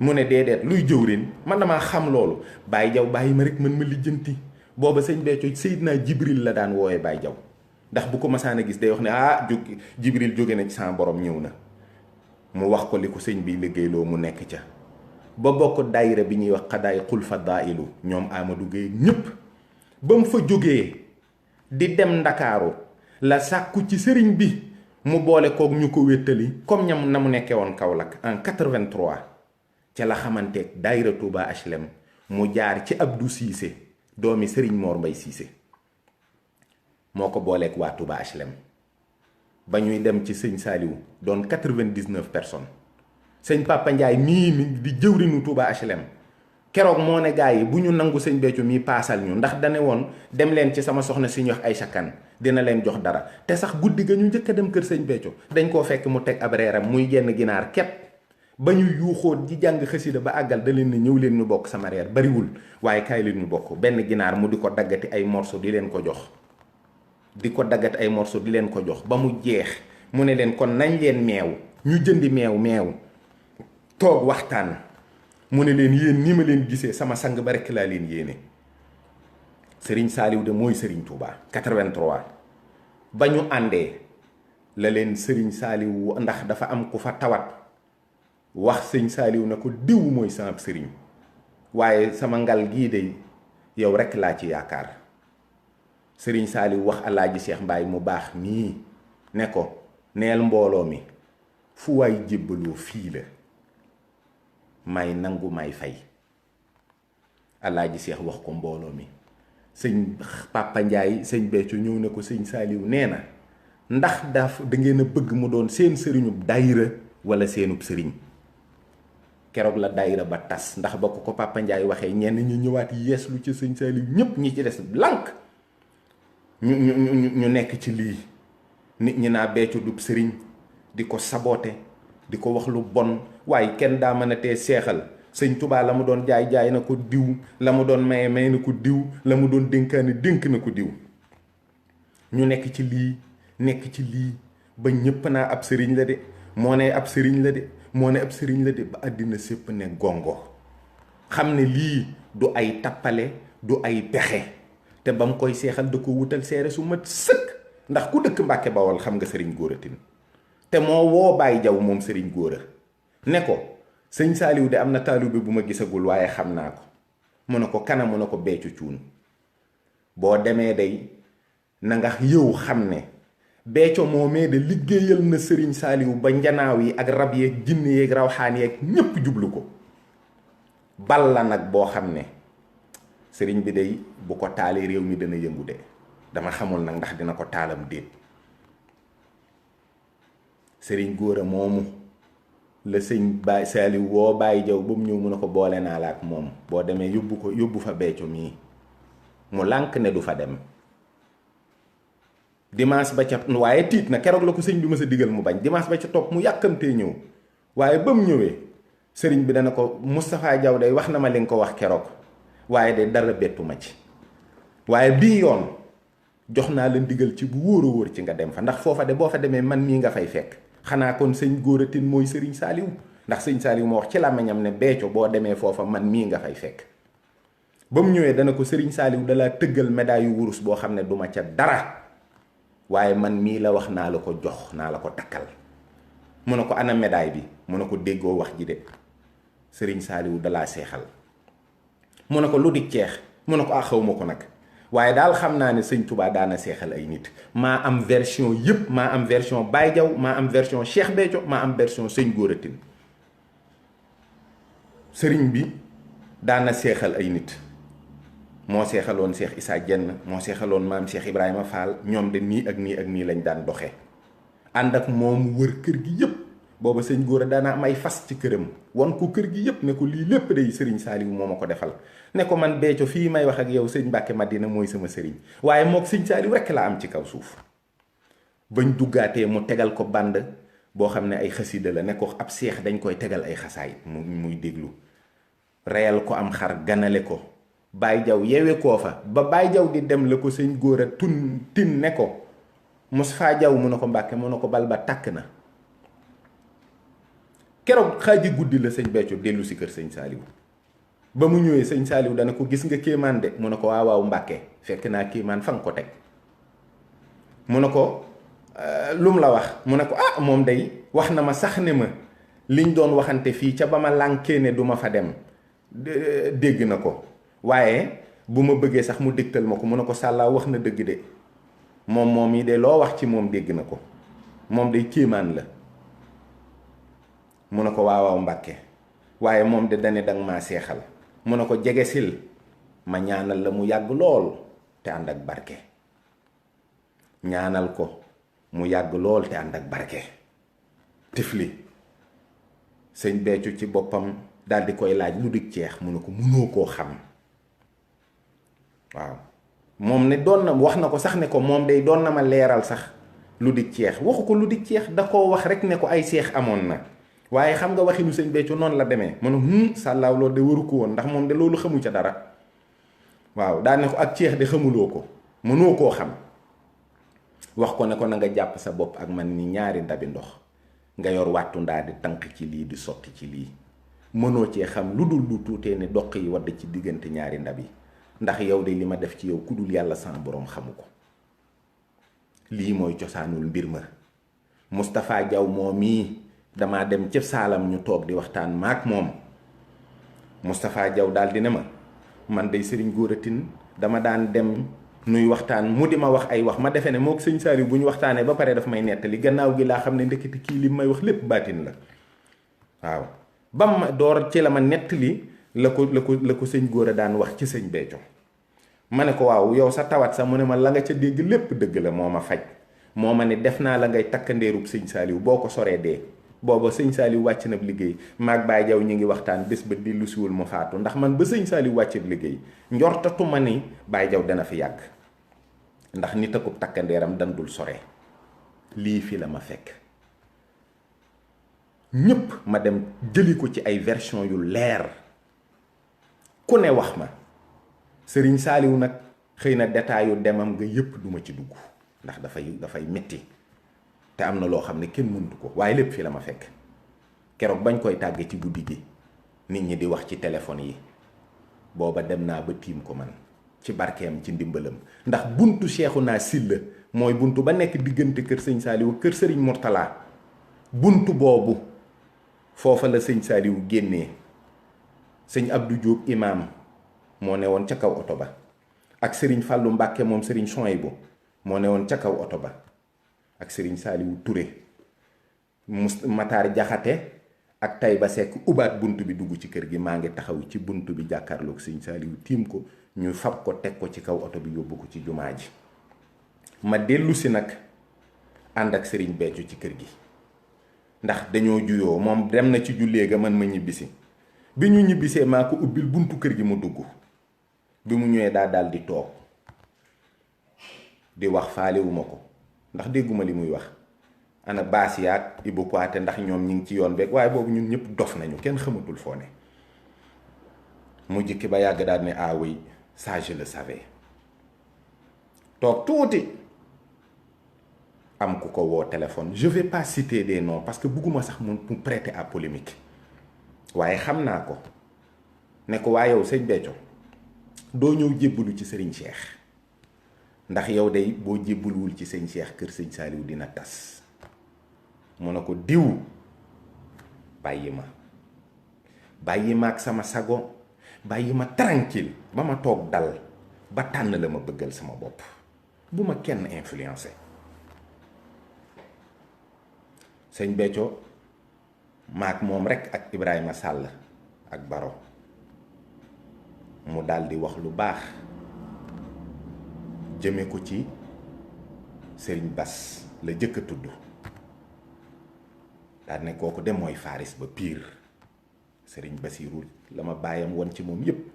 Speaker 1: mu ne déedéet luy jëwrin man damaa xam loolu Baye Jaw bàyyi ma rek mën ma lijjanti booba sëñ Béthio Seydina Jibril la daan woowee Baye Jaw ndax bu ko masaana gis day wax ne Jibril jóge na ci sama borom ñëw na mu wax ko li ko sëñ bi liggéeyloo mu nekk ca ba bokk daayira bi ñuy wax xadaay xul fadailu ñoom Amadou Gueye ñépp ba mu fa jógee di dem Ndakaaru la sàkku ci sëriñ bi mu boole kook ñu ko wéttali comme ñam na mu nekkee woon Kaolack en 83 ca la xamanteeg daayira Touba HLM mu jaar ci Abdou Cissé doomi sëriñ Mor Mbay Cissé moo ko booleeg waa Touba HLM ba ñuy dem ci sëñ Saaliwu doon 99 personnes sëñ Papa Ndiaye mii di jëwrinu Touba HLM keroog moo ne gaa yi bu ñu nangu sëñ Béthio mii paasal ñu ndax dane woon dem leen ci sama soxna si ñuy wax Aïcha Kane dina leen jox dara te sax guddi ga ñu njëkk a dem kër sëñ Béthio dañ koo fekk mu teg ab reeram muy genn ginaar képp ba ñu yuuxoo di jàng xasida ba àggal da leen ne ñëw leen ñu bokk sama reer bariwul waaye kaay leen ñu bokk benn ginaar mu di ko daggati ay morceau di leen ko jox ba mu jeex mu ne leen kon nañ leen meew ñu jëndi meew toog waxtaan mu ne leen yéen ni ma leen gisee sama sang ba rekk laa leen yéene sëriñ Saaliw de mooy sëriñ Touba 83 ba ñu àndee la leen sëriñ Saaliw ndax dafa am ku fa tawat wax sëñ Saaliw na ko diw mooy sama sëriñ waaye sama ngal gii de yow rekk laa ci yaakaar sëriñ Saaliw wax Alaaji Cheikh Mbaye mu baax nii ne ko neel mbooloo mi fu waay jébbaloo fii la may nangu may fay Alaaji Seex wax ko mbooloo mi sëñ Papa Ndiaye sëñ Béthio ñëw ne ko sëñ Saaliw nee na ndax da ngeen a bëgg mu doon seen sëriñub daayira wala seenub sëriñ keroog la daayira ba tas ndax ba ko Papa Ndiaye waxee ñenn ñu ñëwaat yees lu ci sëñ Saaliw ñépp ñi ci des lànk ñu nekk ci lii nit ñi naa Béthio dub sëriñ di ko saboote di ko wax lu bon waaye kenn daa mën a tee seexal sëñ Touba la mu doon jaay na ko diw la mu doon maye na ko diw la mu doon dénkaane dénk na ko diw ñu nekk ci lii ba ñépp naa ab sëriñ la de moo ne ab sëriñ la de ba àddina sépp ne gongo xam ne lii du ay tappale du ay pexe te ba mu koy seexal da ko wutal seere su mat sëkk ndax ku dëkk Mbàkke Bawol xam nga sëriñ Góora Tine te moo woo Baye Jaw moom sëriñ Góora ne ko sëñ Saaliw de am na taalibe bu ma gisagul waaye xam naa ko mu ne ko kana mu ne ko Béthio Thioune boo demee day na nga yow xam ne Béthio moomee de liggéeyal na sëriñ Saaliw ba njanaaw yi ak rab yeeg jinne yeeg rawxaan yeeg ñépp jublu ko bal la nag boo xam ne sëriñ bi day bu ko taalee réew mi dana yëngu de dama xamul nag ndax dina ko taalam déet sëriñ Góora moomu la sëñ Baay Saaliw woo Baye Jaw ba mu ñëw mu ne ko boole naa la ak moom boo demee yóbbu fa Béthio mii mu lànk ne du fa dem dimanche ba ca waaye tiit na keroog la ko sëñ bi ma sa digal mu bañ dimanche ba ca topp mu yàkkamtee ñëw waaye ba mu ñëwee sëriñ bi dana ko Moustapha Diaw day wax na ma li nga ko wax keroog waaye de dara bettu ma ci waaye bii yoon jox naa la ndigal ci bu wóor a wóor ci nga dem fa ndax foofa de boo fa demee man mii nga fay fekk xanaa kon sëñ Gora Tine mooy sëriñ Saaliw ndax sëñ Saaliw moo wax ci làmmiñam ne Béthio boo demee foofa man mii nga fay fekk ba mu ñëwee dana ko sëriñ Saaliw dalaa tëggal médaille yu wurus boo xam ne duma ca dara waaye man mii la wax naa la ko jox naa la ko takkal mu ne ko ana médaille bi mu ne ko déggoo wax ji de sëriñ Saaliw dalaa seexal mu ne ko lu di ceex mu ne ko xaw ma ko nag waaye daal xam naa ne sëñ Touba daana seexal ay nit maa am version yëpp maa am version Baye Diaw maa am version Cheikh Béthio maa am version sëñ Gora Tine sëriñ bi daana seexal ay nit moo seexaloon Cheikh Issa Diène moo seexaloon maam Cheikh Ibrahima Fall ñoom de nii ak nii ak nii lañ daan doxee ànd ak moom wër kër gi yëpp booba sëñ Gora daana am ay fas ci këram wan ko kër gi yëpp ne ko lii lépp day sëriñ Saaliw moo ma ko defal ne ko man Béthio fii may wax ak yow sëñ Mbàkke Madina mooy sama sëriñ waaye mook sëñ Saaliw rekk la am ci kaw suuf bañ duggaatee mu tegal ko band boo xam ne ay xasida la ne ko ab seex dañ koy tegal ay xasaay muy déglu reyal ko am xar ganale ko Baye Diaw yewe koo fa ba Baye Diaw di dem la ko sëñ Gora Tine ne ko Moustapha Diaw mu ne ko Mbàkke mu ne ko bal ba tàkk na keroog xaaji guddi la sëñ Béthio dellu si kër sëñ Saaliw ba mu ñëwee sëñ Saaliw dana ko gis nga kéemaan de mu ne ko waaw waaw Mbàkke fekk naa kéemaan fa nga ko teg mu ne ko lum la wax mu ne ko moom day wax na ma sax ne ma liñ doon waxante fii ca ba ma lànkee ne du ma fa dem dégg na ko waaye bu ma bëggee sax mu dégtal ma ko mu ne ko sàllaa wax na dëgg de moom yi de loo wax ci moom dégg na ko moom day kéemaan la mu ne ko waawaaw Mbàkke waaye moom de dane danga maa seexal mu ne ko jegesil ma ñaanal la mu yàgg lool te ànd ak barke ñaanal ko mu yàgg lool te ànd ak barke tifli sëñ Béthio ci boppam daal di koy laaj lu di ceex mu ne ko mënoo koo xam waaw moom ne doon na wax na ko sax ne ko moom day doon na ma leeral sax lu di ceex waxu ko lu di ceex da koo wax rek ne ko ay seex amoon na waaye xam nga waxinu sëñ Béthio noonu la demee mu ne sàllaaw loolu de waru ko woon ndax moom de loolu xamu ca dara waaw daa ne ko ak ceex de xamuloo ko mënoo koo xam wax ko ne ko na nga jàpp sa bopp ak man ni ñaari ndabi ndox nga yor wàttu ndaa di tànk ci lii di sotti ci lii mënoo cee xam lu dul lu tuutee ne doq yi wadd ci diggante ñaari ndab yi ndax yow de li ma def ci yow ku dul yàlla sama boroom xamu ko lii mooy cosaanul mbir ma Moustapha Diaw moo mii damaa dem ca saalam ñu toog di waxtaan maak moom Moustapha Diaw daal di ne ma man day sëriñ Gora Tine dama daan dem nuy waxtaan mu di ma wax ay wax ma defe ne moo sëñ Saaliw bu ñu waxtaanee ba pare daf may nettali gannaaw gi laa xam ne ndeketi kii li may wax lépp baatin la waaw ba ma door ci la ma nettali la ko sëñ Gora daan wax ci sëñ Béthio ma ne ko waaw yow sa tawat sax mu ne ma la nga ca dégg lépp dëgg la moo ma faj moo ma ne def naa la ngay takkandeerub sëñ Saaliw boo ko soree dee booba sëñ Saaliw wàcc na liggéey maag Baye Diaw ñu ngi waxtaan bés ba dellu siwul mu faatu ndax man ba sëñ Saaliw wàcc liggéey njortatuma ni Baye Diaw dana fi yàgg ndax nit akub takkandeeram dandul sore lii fi la ma fekk ñépp ma dem jëli ko ci ay version yu leer ku ne wax ma sëriñ Saaliw nag xëy na détail yu demam nga yépp duma ci dugg ndax dafay metti te am na loo xam ne kenn mëntu ko waaye lépp fi la ma fekk keroog bañ koy tàgge ci guddi gi nit ñi di wax ci téléphone yi booba dem naa ba tiim ko man ci barkeem ci ndimbalam ndax buntu Cheikhouna Sylla mooy buntu ba nekk diggante kër sëñ Saaliw kër sëriñ Mourtala buntu boobu foofa la sëñ Saaliw génnee sëñ Abdou Diop imam moo ne woon ca kaw oto ba ak sëriñ Fàllu Mbàkke moom sëriñ Souhaïbou moo ne woon ca kaw oto ba ak sëriñ Saaliw Touré Matar Jaxate ak Tayba Seck ubaat bunt bi dugg ci kër gi maa ngi taxaw ci bunt bi jàkkaarloog sëñ Saaliw tiim ko ñu fab ko teg ko ci kaw oto bi yóbbu ko ci jumaa ji ma dellu si nag ànd ak sëriñ Béthio ci kër gi ndax dañoo juyoo moom dem na ci jullee ga man ma ñibbisi bi ñu ñibbisee maa ko ubbil buntu kër gi mu dugg bi mu ñëwee daa dal di toog di wax faalewuma ko ndax dégguma li muy wax ana baas yaag Ibou Poité ndax ñoom ñi ngi ci yoon beeg waaye boobu ñun ñëpp dof nañu kenn xamatul foo ne mu jikki ba yàgg daal ne ah oui ça je le savais toog tuuti am ku ko woo téléphone je vais pas citer des noms parce que bugguma sax mu prêter à polémique waaye xam naa ko ne ko waa yow sëñ Béthio doo ñëw jébbalu ci sëriñ Cheikh ndax yow day boo jébbaluwul ci sëñ Cheikh kër sëñ Saliou dina tas mu ne ko diw bàyyi ma ak sama sago bàyyi ma tranquille ba ma toog dal ba tànn la ma bëggal sama bopp bu ma kenn influencé. sëñ Béthio maak moom rekk ak Ibrahima Sall ak Baro mu daldi wax lu baax jëme ko ci sëriñ Bas la jëkk a tudd daal ne kooku dem mooy Faris ba Pire sëriñ Basirul la ma bàyyam woon ci moom yépp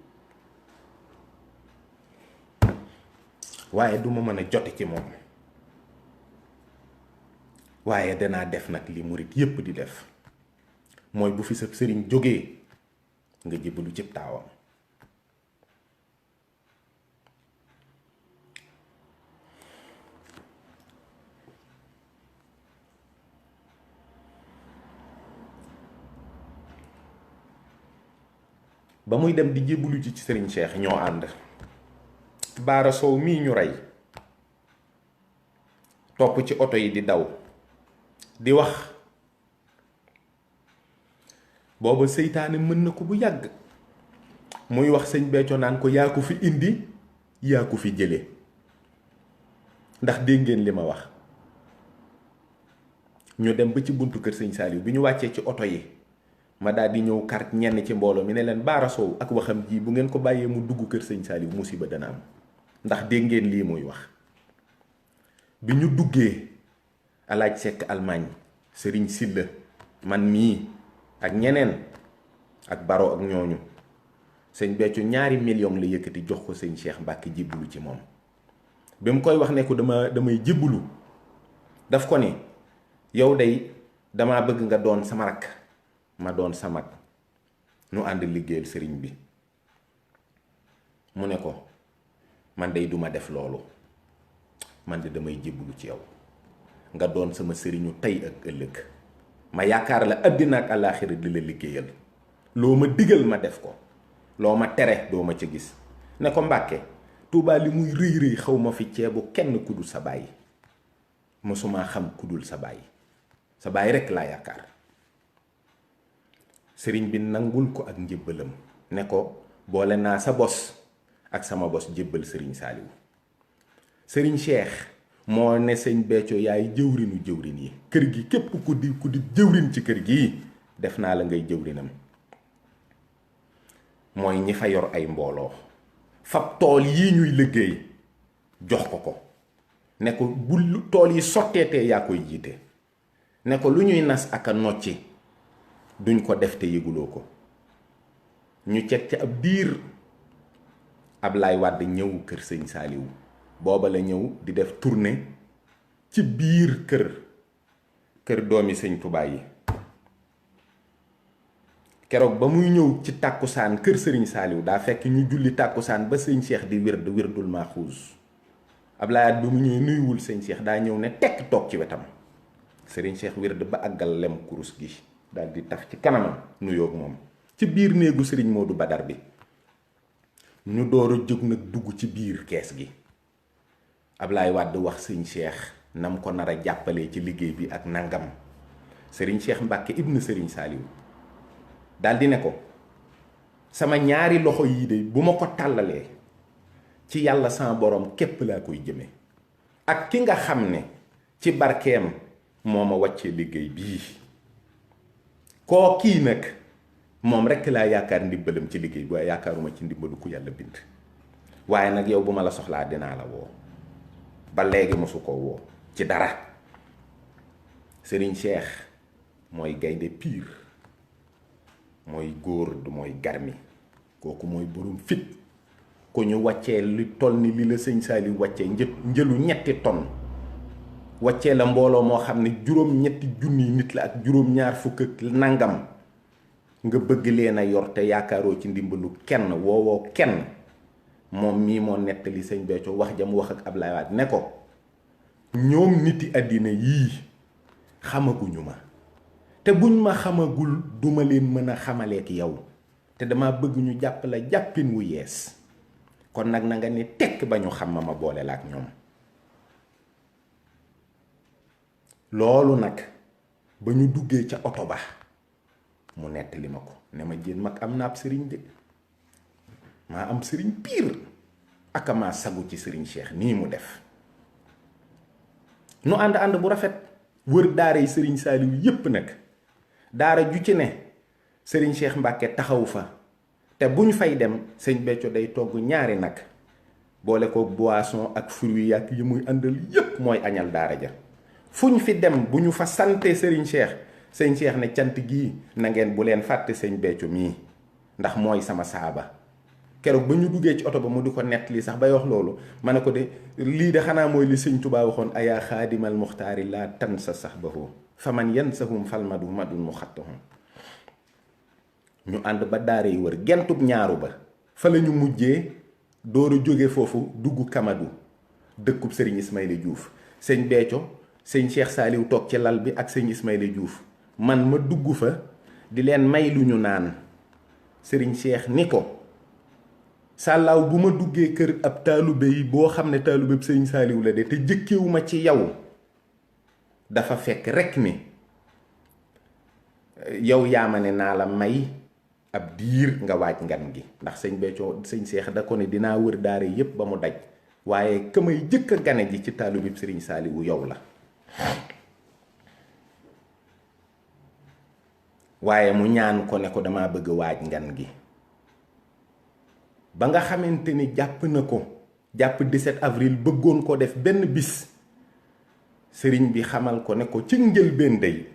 Speaker 1: waaye duma mën a jote ci moom waaye danaa def nag li murit yépp di def mooy bu fi sa sëriñ jógee nga jébbalu cib taawam ba muy dem di jébbalu ci sëriñ Cheikh ñoo ànd Baara Sow mii ñu rey topp ci oto yi di daw di wax booba seytaane mën na ko bu yàgg muy wax sëñ Béthio naan ko yaa ko fi indi yaa ko fi jële ndax dégg ngeen li ma wax ñu dem ba ci buntu kër sëñ Saliou bi ñu wàccee ci oto yi ma daal di ñëw kar ñenn ci mbooloo mi ne leen Baara Sow ak waxam ji bu ngeen ko bàyyee mu dugg kër sëñ Saliou musiba dana am ndax dégg ngeen lii muy wax bi ñu duggee alaaj Sekk Allemagne sëriñ Silla man mii ak ñeneen ak Baro ak ñooñu sëñ Béthio 2 millions la yëkkati jox ko sëñ Cheikh Mbacke jébbalu ci moom bi mu koy wax ne ko damay jébbalu daf ko ne yow day damaa bëgg nga doon sama rakk ma doon sa mag nu ànd liggéeyal sëriñ bi mu ne ko man day duma def loolu man de damay jébbalu ci yow nga doon sama sëriñu tey ak ëllëg ma yaakaar la àddina ak àllaaxira di la liggéeyal loo ma digal ma def ko loo ma tere doo ma ca gis ne ko Mbàkke Tuubaa li muy rëy rëy xaw ma fi ceebu kenn ku dul sa baay mësuma xam ku dul sa baay rekk laa yaakaar sëriñ bi nangul ko ak njébbalam ne ko boole naa sa bos ak sama bos jébbal sëriñ Saaliw sëriñ Cheikh moo ne sëñ Béthio yaay jëwrinu jëwrin yi kër gi képp ku di jëwrin ci kër gi def naa la ngay jëwrinam mooy ñi fa yor ay mbooloo fab tool yii ñuy liggéey jox ko ne ko bu tool yi sotteetee yaa koy jiite ne ko lu ñuy nas ak a nocci duñ ko def te yëguloo ko ñu cet ca ab diir Ablaye Wade ñëw kër sëñ Saaliw booba la ñëw di def tournée ci biir kër doomi sëñ Tuubaa yi keroog ba muy ñëw ci tàkkusaan kër sëriñ Saaliw daa fekk ñu julli tàkkusaan ba sëñ Cheikh di wirdul Maxuus Ablaye Wade bi mu ñëwee nuyuwul sëñ Cheikh daa ñëw ne tekk toog ci wetam sëriñ Cheikh wird ba àggal lem kurus gi daal di taf ci kanamam nuyoog moom ci biir néegu sëriñ Moodu Badar bi ñu door a jóg nag dugg ci biir kees gi Ablaye Wade wax sëñ Cheikh nam ko nar a jàppalee ci liggéey bi ak nangam sëriñ Cheikh Mbacke ibn sëriñ Saaliw daal di ne ko sama ñaari loxo yii de bu ma ko tàllalee ci yàlla sama borom képp laa koy jëme ak ki nga xam ne ci barkeem moo ma wàccee liggéey bii koo kii nag moom rekk laa yaakaar ndimbalam ci liggéey bi waaye yaakaaruma ci ndimbalu ku yàlla bind waaye nag yow bu ma la soxlaa dinaa la woo ba léegi mosu ko woo ci dara sëriñ Cheikh mooy gaynde piir mooy góor du mooy garmi kooku mooy borom fit ku ñu wàccee li toll ni li la sëñ Saaliw wàccee njëlu 3 tonnes waccee la mbooloo moo xam ne juróom-ñetti junni nit la ak juróom-ñaar fukk ak nangam nga bëgg leen a yor te yaakaaroo ci ndimbalu kenn woowoo kenn. moom mii moo nettali sëñ Béthio wax jam wax ak Ablaye Wade ne ko ñoom niti àddina yii xamaguñu ma te buñ ma xamagul duma leen mën a xamaleek yow te dama bëgg ñu jàpp la jàppin wu yees kon nag na nga ni tekk ba ñu xam ma boole la ak ñoom. loolu nag ba ñu duggee ca oto ba mu nettali ma ko ne ma jéen mag am na ab sëriñ de maa am sëriñ piir aka maa sagu ci sëriñ Cheikh nii mu def. nu ànd bu rafet wër daara yi sëriñ Saaliw yépp nag daara ju ci ne sëriñ Cheikh Mbàkke taxaw fa te buñ fay dem sëñ Béthio day togg ñaari nag boole ko boisson ak fruits ak yi muy àndal yépp mooy añal daara ja. fuñ fi dem bu ñu fa sante sëriñ Cheikh sëñ Cheikh ne cant gii na ngeen bu leen fàtte sëñ Béthio mii ndax mooy sama saaba. keroog ba ñu duggee ci oto ba mu di ko nett li sax bay wax loolu ma ne ko de lii de xanaa mooy li sëñ Tuubaa waxoon ayaa xaadimal muxtaari laa tan sa sax bahu fa man yansahum falmadu madun mu xattahum. ñu ànd ba daara yi wër gentub ñaaru ba fa la ñu mujjee door a jóge foofu dugg Kamadu dëkkub sëriñ Ismaïla Diouf sëñ Béthio sëñ Cheikh Saaliw toog ci lal bi ak sëñ Ismaïla Diouf man ma dugg fa di leen may lu ñu naan sëriñ Cheikh ni ko sàllaaw bu ma duggee kër ab taalube yi boo xam ne taalube bi sëñ Saaliw la de te jëkkewuma ci yow dafa fekk rekk ni yow yaa ma ne naa la may ab diir nga waaj ngan gi ndax sëñ Béthio sëñ Cheikh da ko ne dinaa wër daara yépp ba mu daj waaye ka may jëkk a gane ji ci taalube bi sëriñ Saaliw yow la waaye mu ñaan ko ne ko dama bëgg waaj ngan gi ba nga xamante ni jàpp na ko jàpp 17 avril bëggoon ko def benn bis sëriñ bi xamal ko ne ko ci njëlbéen day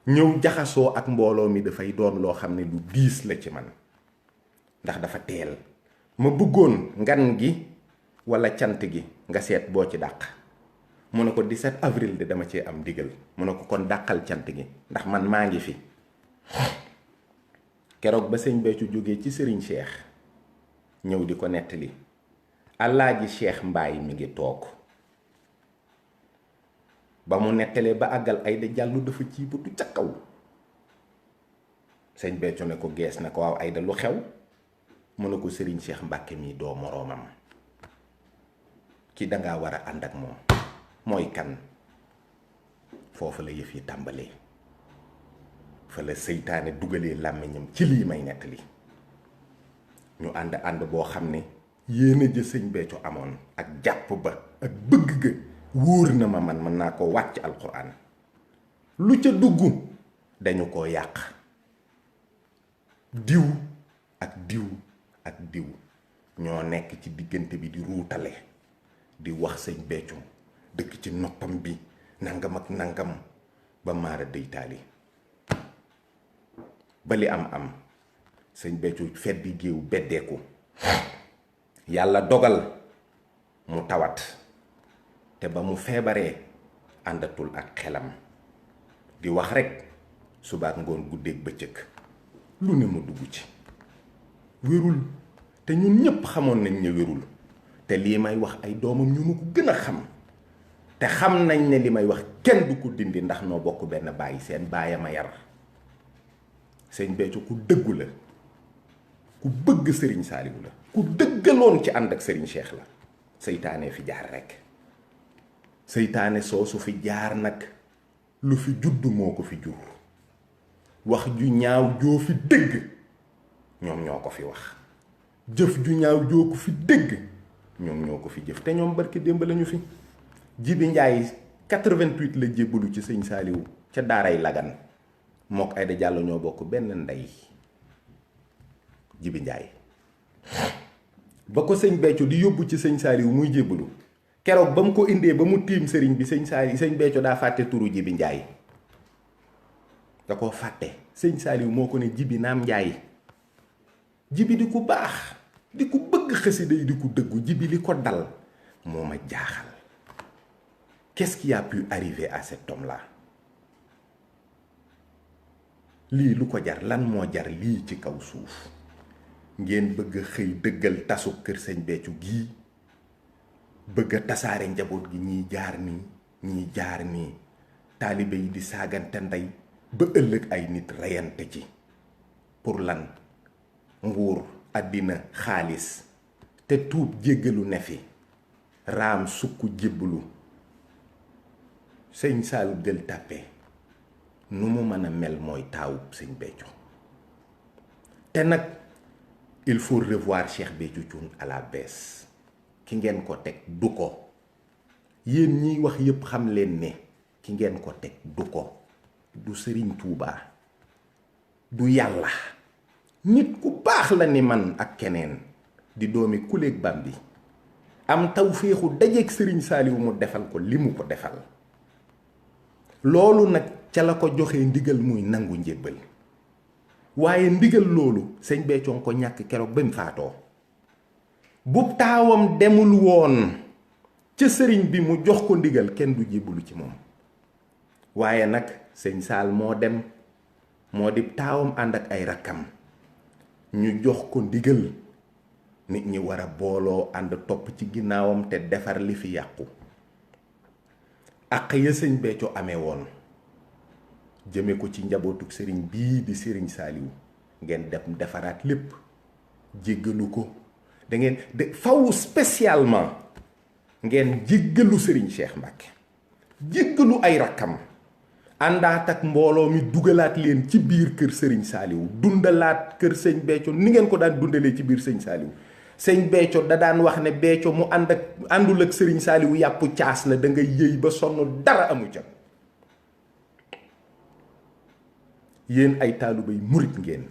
Speaker 1: ñëw jaxasoo ak mbooloo mi dafay doon loo xam ne lu diis la ci man ndax dafa teel ma bëggoon ngan gi walla cant gi nga seet boo ci dàq mu ne ko 17 avril de dama cee am digal mu ne ko kon dàqal cant gi ndax man maa ngi fi. keroog ba sëñ Béthio jógee ci sëriñ Cheikh ñëw di ko nettali Alaaji Cheikh Mbaay mi ngi toog ba mu nettalee ba àggal Ayda Jàllu dafa ciibatu ca kaw sëñ Béthio ne ko gees na ko waaw Ayda lu xew mu ne ko sëriñ Cheikh Mbàkke mi doo moroomam ki dangaa war a ànd ak moom mooy kan. foofu la yëf yi tàmbalee fa la seytaane dugalee làmmiñam ci lii may nettali ñu ànd boo xam ne yéena ja sëñ Béthio amoon ak jàpp ba ak bëgg ga wóor na ma man mën naa ko wàcc alxuraan lu ca dugg dañu ko yàq diw ak diw ak diw ñoo nekk ci diggante bi di ruutale di wax sëñ Béthio dëkk ci noppam bi nangam ak nangam ba maara deytaali ba li am sëñ Béthio feddi géew beddeeku yàlla dogal mu tawat te ba mu feebaree àndatul ak xelam di wax rekk subaak ngoon guddeeg bëccëg lu ne mu dugg ci wérul te ñun ñépp xamoon nañ ne wérul te lii may wax ay doomam ñu ma ko gën a xam te xam nañ ne li may wax kenn du ko dindi ndax noo bokk benn bàyyi seen baaya ma yar sëñ Béthio ku dëggu la ku bëgg sëriñ Saaliw la ku dëggaloon ci ànd ak sëriñ Cheikh la seytaane fi jaar rekk seytaane soosu fi jaar nag lu fi judd moo ko fi jur wax ju ñaaw joo fi dégg ñoom ñoo ko fi wax jëf ju ñaaw joo ko fi dégg ñoom ñoo ko fi jëf te ñoom barki démb lañu fi Jibi Njaay 88 la jébbalu ci sëñ Saaliw ca daaray Lagan mook Ayda Jàllo ñoo bokk benn ndey Jibi Njaay ba ko sëñ Béthio di yóbbu ci sëñ Saaliw muy jébbalu keroog ba mu ko indee ba mu tiim sëriñ bi sëñ Béthio daa fàtte turu Jibi Njaay da koo fàtte sëñ Saaliw moo ko ne Jibi naam Njaay Jibi di ku baax di ku bëgg xasida yi di ku dëggu Jibi li ko dal moo ma jaaxal Qu'est-ce qui a pu arriver à cet homme-là? lii lu ko jar, lan moo jar lii ci kaw suuf? ngeen bëgg a xëy dëggal tasu kër sëñ Béthio gii, bëgg a tasaare njaboot gi, ñii jaar nii ñii jaar nii, taalibe yi di saagante ndey ba ëllëg ay nit reyante ci. pour lan? nguur, àddina, xaalis. te tuub jéggalu ne fi, raam sukk jébbalu. sëñ Saliou Gueule Tapée nu mu mën a mel mooy taawub sëñ Béthio. te nag il faut revoir Cheikh Béthio Thioune à la baisse. ki ngeen ko teg du ko. yéen ñiy wax yépp xam leen ne ki ngeen ko teg du ko. du Sëriñ Tuubaa, du yàlla. nit ku baax la ni man ak keneen, di doomi kuleeg Bambi, am tawféexu dajeeg Sëriñ Saaliwu mu defal ko li mu ko defal. loolu nag ca la ko joxee ndigal muy nangu njébbal. waaye ndigal loolu sëñ Béthio ko ñàkk keroog ba mu faatoo. bu taawam demul woon ca sëriñ bi mu jox ko ndigal, kenn du jébbalu ci moom. waaye nag sëñ Saal moo dem, moo di taawam ànd ak ay rakkam, ñu jox ko ndigal. nit ñi war a booloo ànd topp ci ginnaawam te defar li fi yàqu. ak ya sëñ Béthio amee woon jëme ko ci njabootuk sëriñ bii di sëriñ Saaliw, ngeen dem defaraat lépp, jéggalu ko. da ngeen de faw spécialement ngeen jéggalu sëriñ Cheikh Mbacke, jéggalu ay rakkam, àndaat ak mbooloo mi dugalaat leen ci biir kër sëriñ Saaliw, dundalaat kër sëñ Béthio ni ngeen ko daan dundalee ci biir sëñ Saaliw. sëñ Béthio da daan wax ne Béthio mu àndul ak sëriñ Saaliw yàpp caas la, da nga yëy ba sonn dara amu ca. yéen ay taalubéy murit ngeen,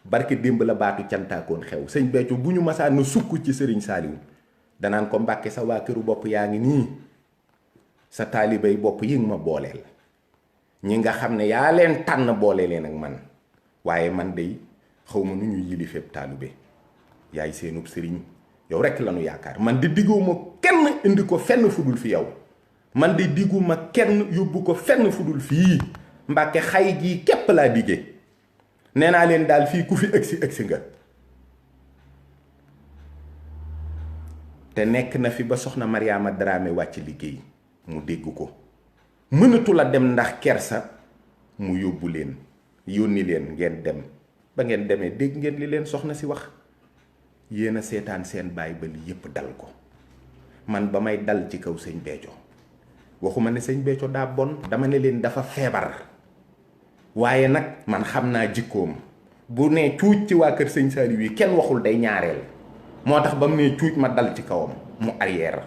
Speaker 1: barke démb la baatu cantaakoon xew. sëñ Béthio bu ñu masaan na sukk ci sëriñ Saaliw danaan ko Mbàkke sa waa këru bopp yaa ngi nii, sa taalibéy bopp yi nga ma booleel, ñi nga xam ne yaa leen tànn boole leen ak man, waaye man dey xaw ma nu ñu yili fépp taalibé. yaay seenub sëriñ, yow rekk lanu yaakaar. man di digguma kenn indi ko fenn fudul fi yow, man di digguma kenn yóbbu ko fenn fudul fii. Mbàkke xay gii képp laa diggee. nee naa leen daal fii ku fi ëgsi nga. te nekk na fi ba soxna Mariama Dramé wàcc liggéey mu dégg ko, mënatu la dem ndax kersa, mu yóbbu leen, yónni leen ngeen dem. ba ngeen demee dégg ngeen li leen soxna si wax. yéen a seetaan seen baay ba li yépp dal ko. man ba may dal ci kaw sëñ Béthio waxuma ne sëñ Béthio daa bon, dama ne leen dafa feebar. waaye nag man xam naa jikkoom. bu nee cuuj ci waa kër sëñ Saaliw yi kenn waxul day ñaareel. moo tax ba mu nee cuuj ma dal ci kawam mu arrière.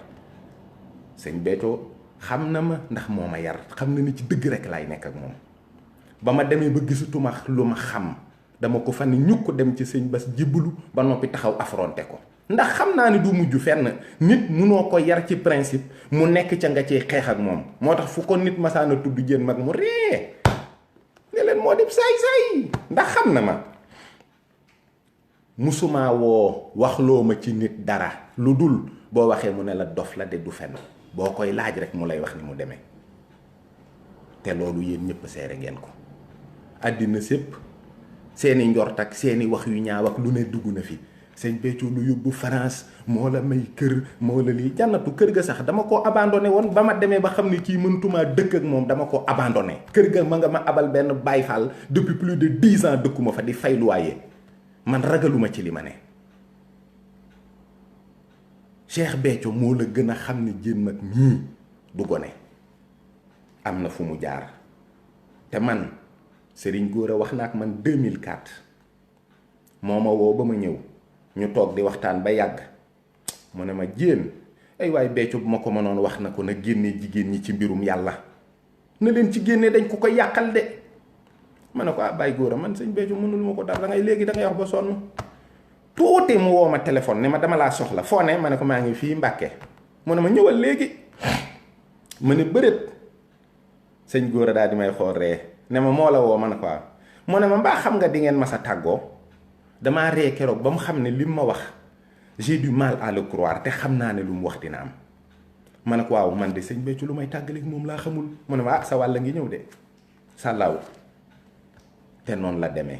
Speaker 1: sëñ Béthio xam na ma ndax moo ma yar, xam na ni ci dëgg rek laay nekk ak moom. ba ma demee ba gisatuma lu ma xam, dama ko fan ñukk dem ci sëñ Bass jébbalu ba noppi taxaw affronté ko. ndax xam naa ni du mujj fenn. nit munoo ko yar ci principe mu nekk ca nga ciy xeex ak moom. moo tax fu ko nit masaana tudd jën mag mu ree ne leen moo dem saay-saay, ndax xam na ma. musuma woo waxloo ma ci nit dara lu dul boo waxee mu ne la dof la de du fenn. boo koy laaj rek mu lay wax ni mu demee. te loolu yéen ñëpp seere ngeen ko. àddina sépp seeni njort ak seeni wax yu ñaaw ak lu ne dugg na fi. sëñ Béthio lu yóbbu France, moo la may kër, moo la lii. jànnatu kër ga sax dama ko abandonné woon ba ma demee ba xam ne kii mëntumaa dëkk ak moom, dama ko abandonné. kër ga ma nga ma abal benn Baay Faal depuis plus de 10 ans dëkkuma fa di fay loyer. man ragaluma ci li ma ne. Cheikh Béthio moo la gën a xam ne jéem mag ñii du gone, am na fu mu jaar. te man Serigne Gora wax na ak man 2004 moo ma woo ba ma ñëw ñu toog di waxtaan ba yàgg mu ne ma jéen ay waay Béthio bu ma ko mënoon wax na ko na génne jigéen ñi ci mbirum yàlla, na leen ci génne dañ ko yàqal de. ma ne ko Baye Gora man sëñ Béthio mënul ma ko dara, da ngay léegi da ngay wax ba sonn. tuuti mu woo ma téléphone ne ma dama laa soxla, foo ne? ma ne ko maa ngi fii Mbàkke. mu ne ma ñëwal léegi. ma ne bërët. sëñ Gora daal di may xool ree ne ma moo la woo. ma ne ko mu ne ma mbaa xam nga di ngeen mas a tàggoo. damaa ree keroog ba mu xam ne li mu ma wax j'ai du mal à le croire, te xam naa ne lu mu wax dina am. ma ne ko waaw man de sëñ Béthio lu may tàggaleeg moom laa xamul. mu ne ma sa wàll ngi ñëw de sàllaaw. te noonu la demee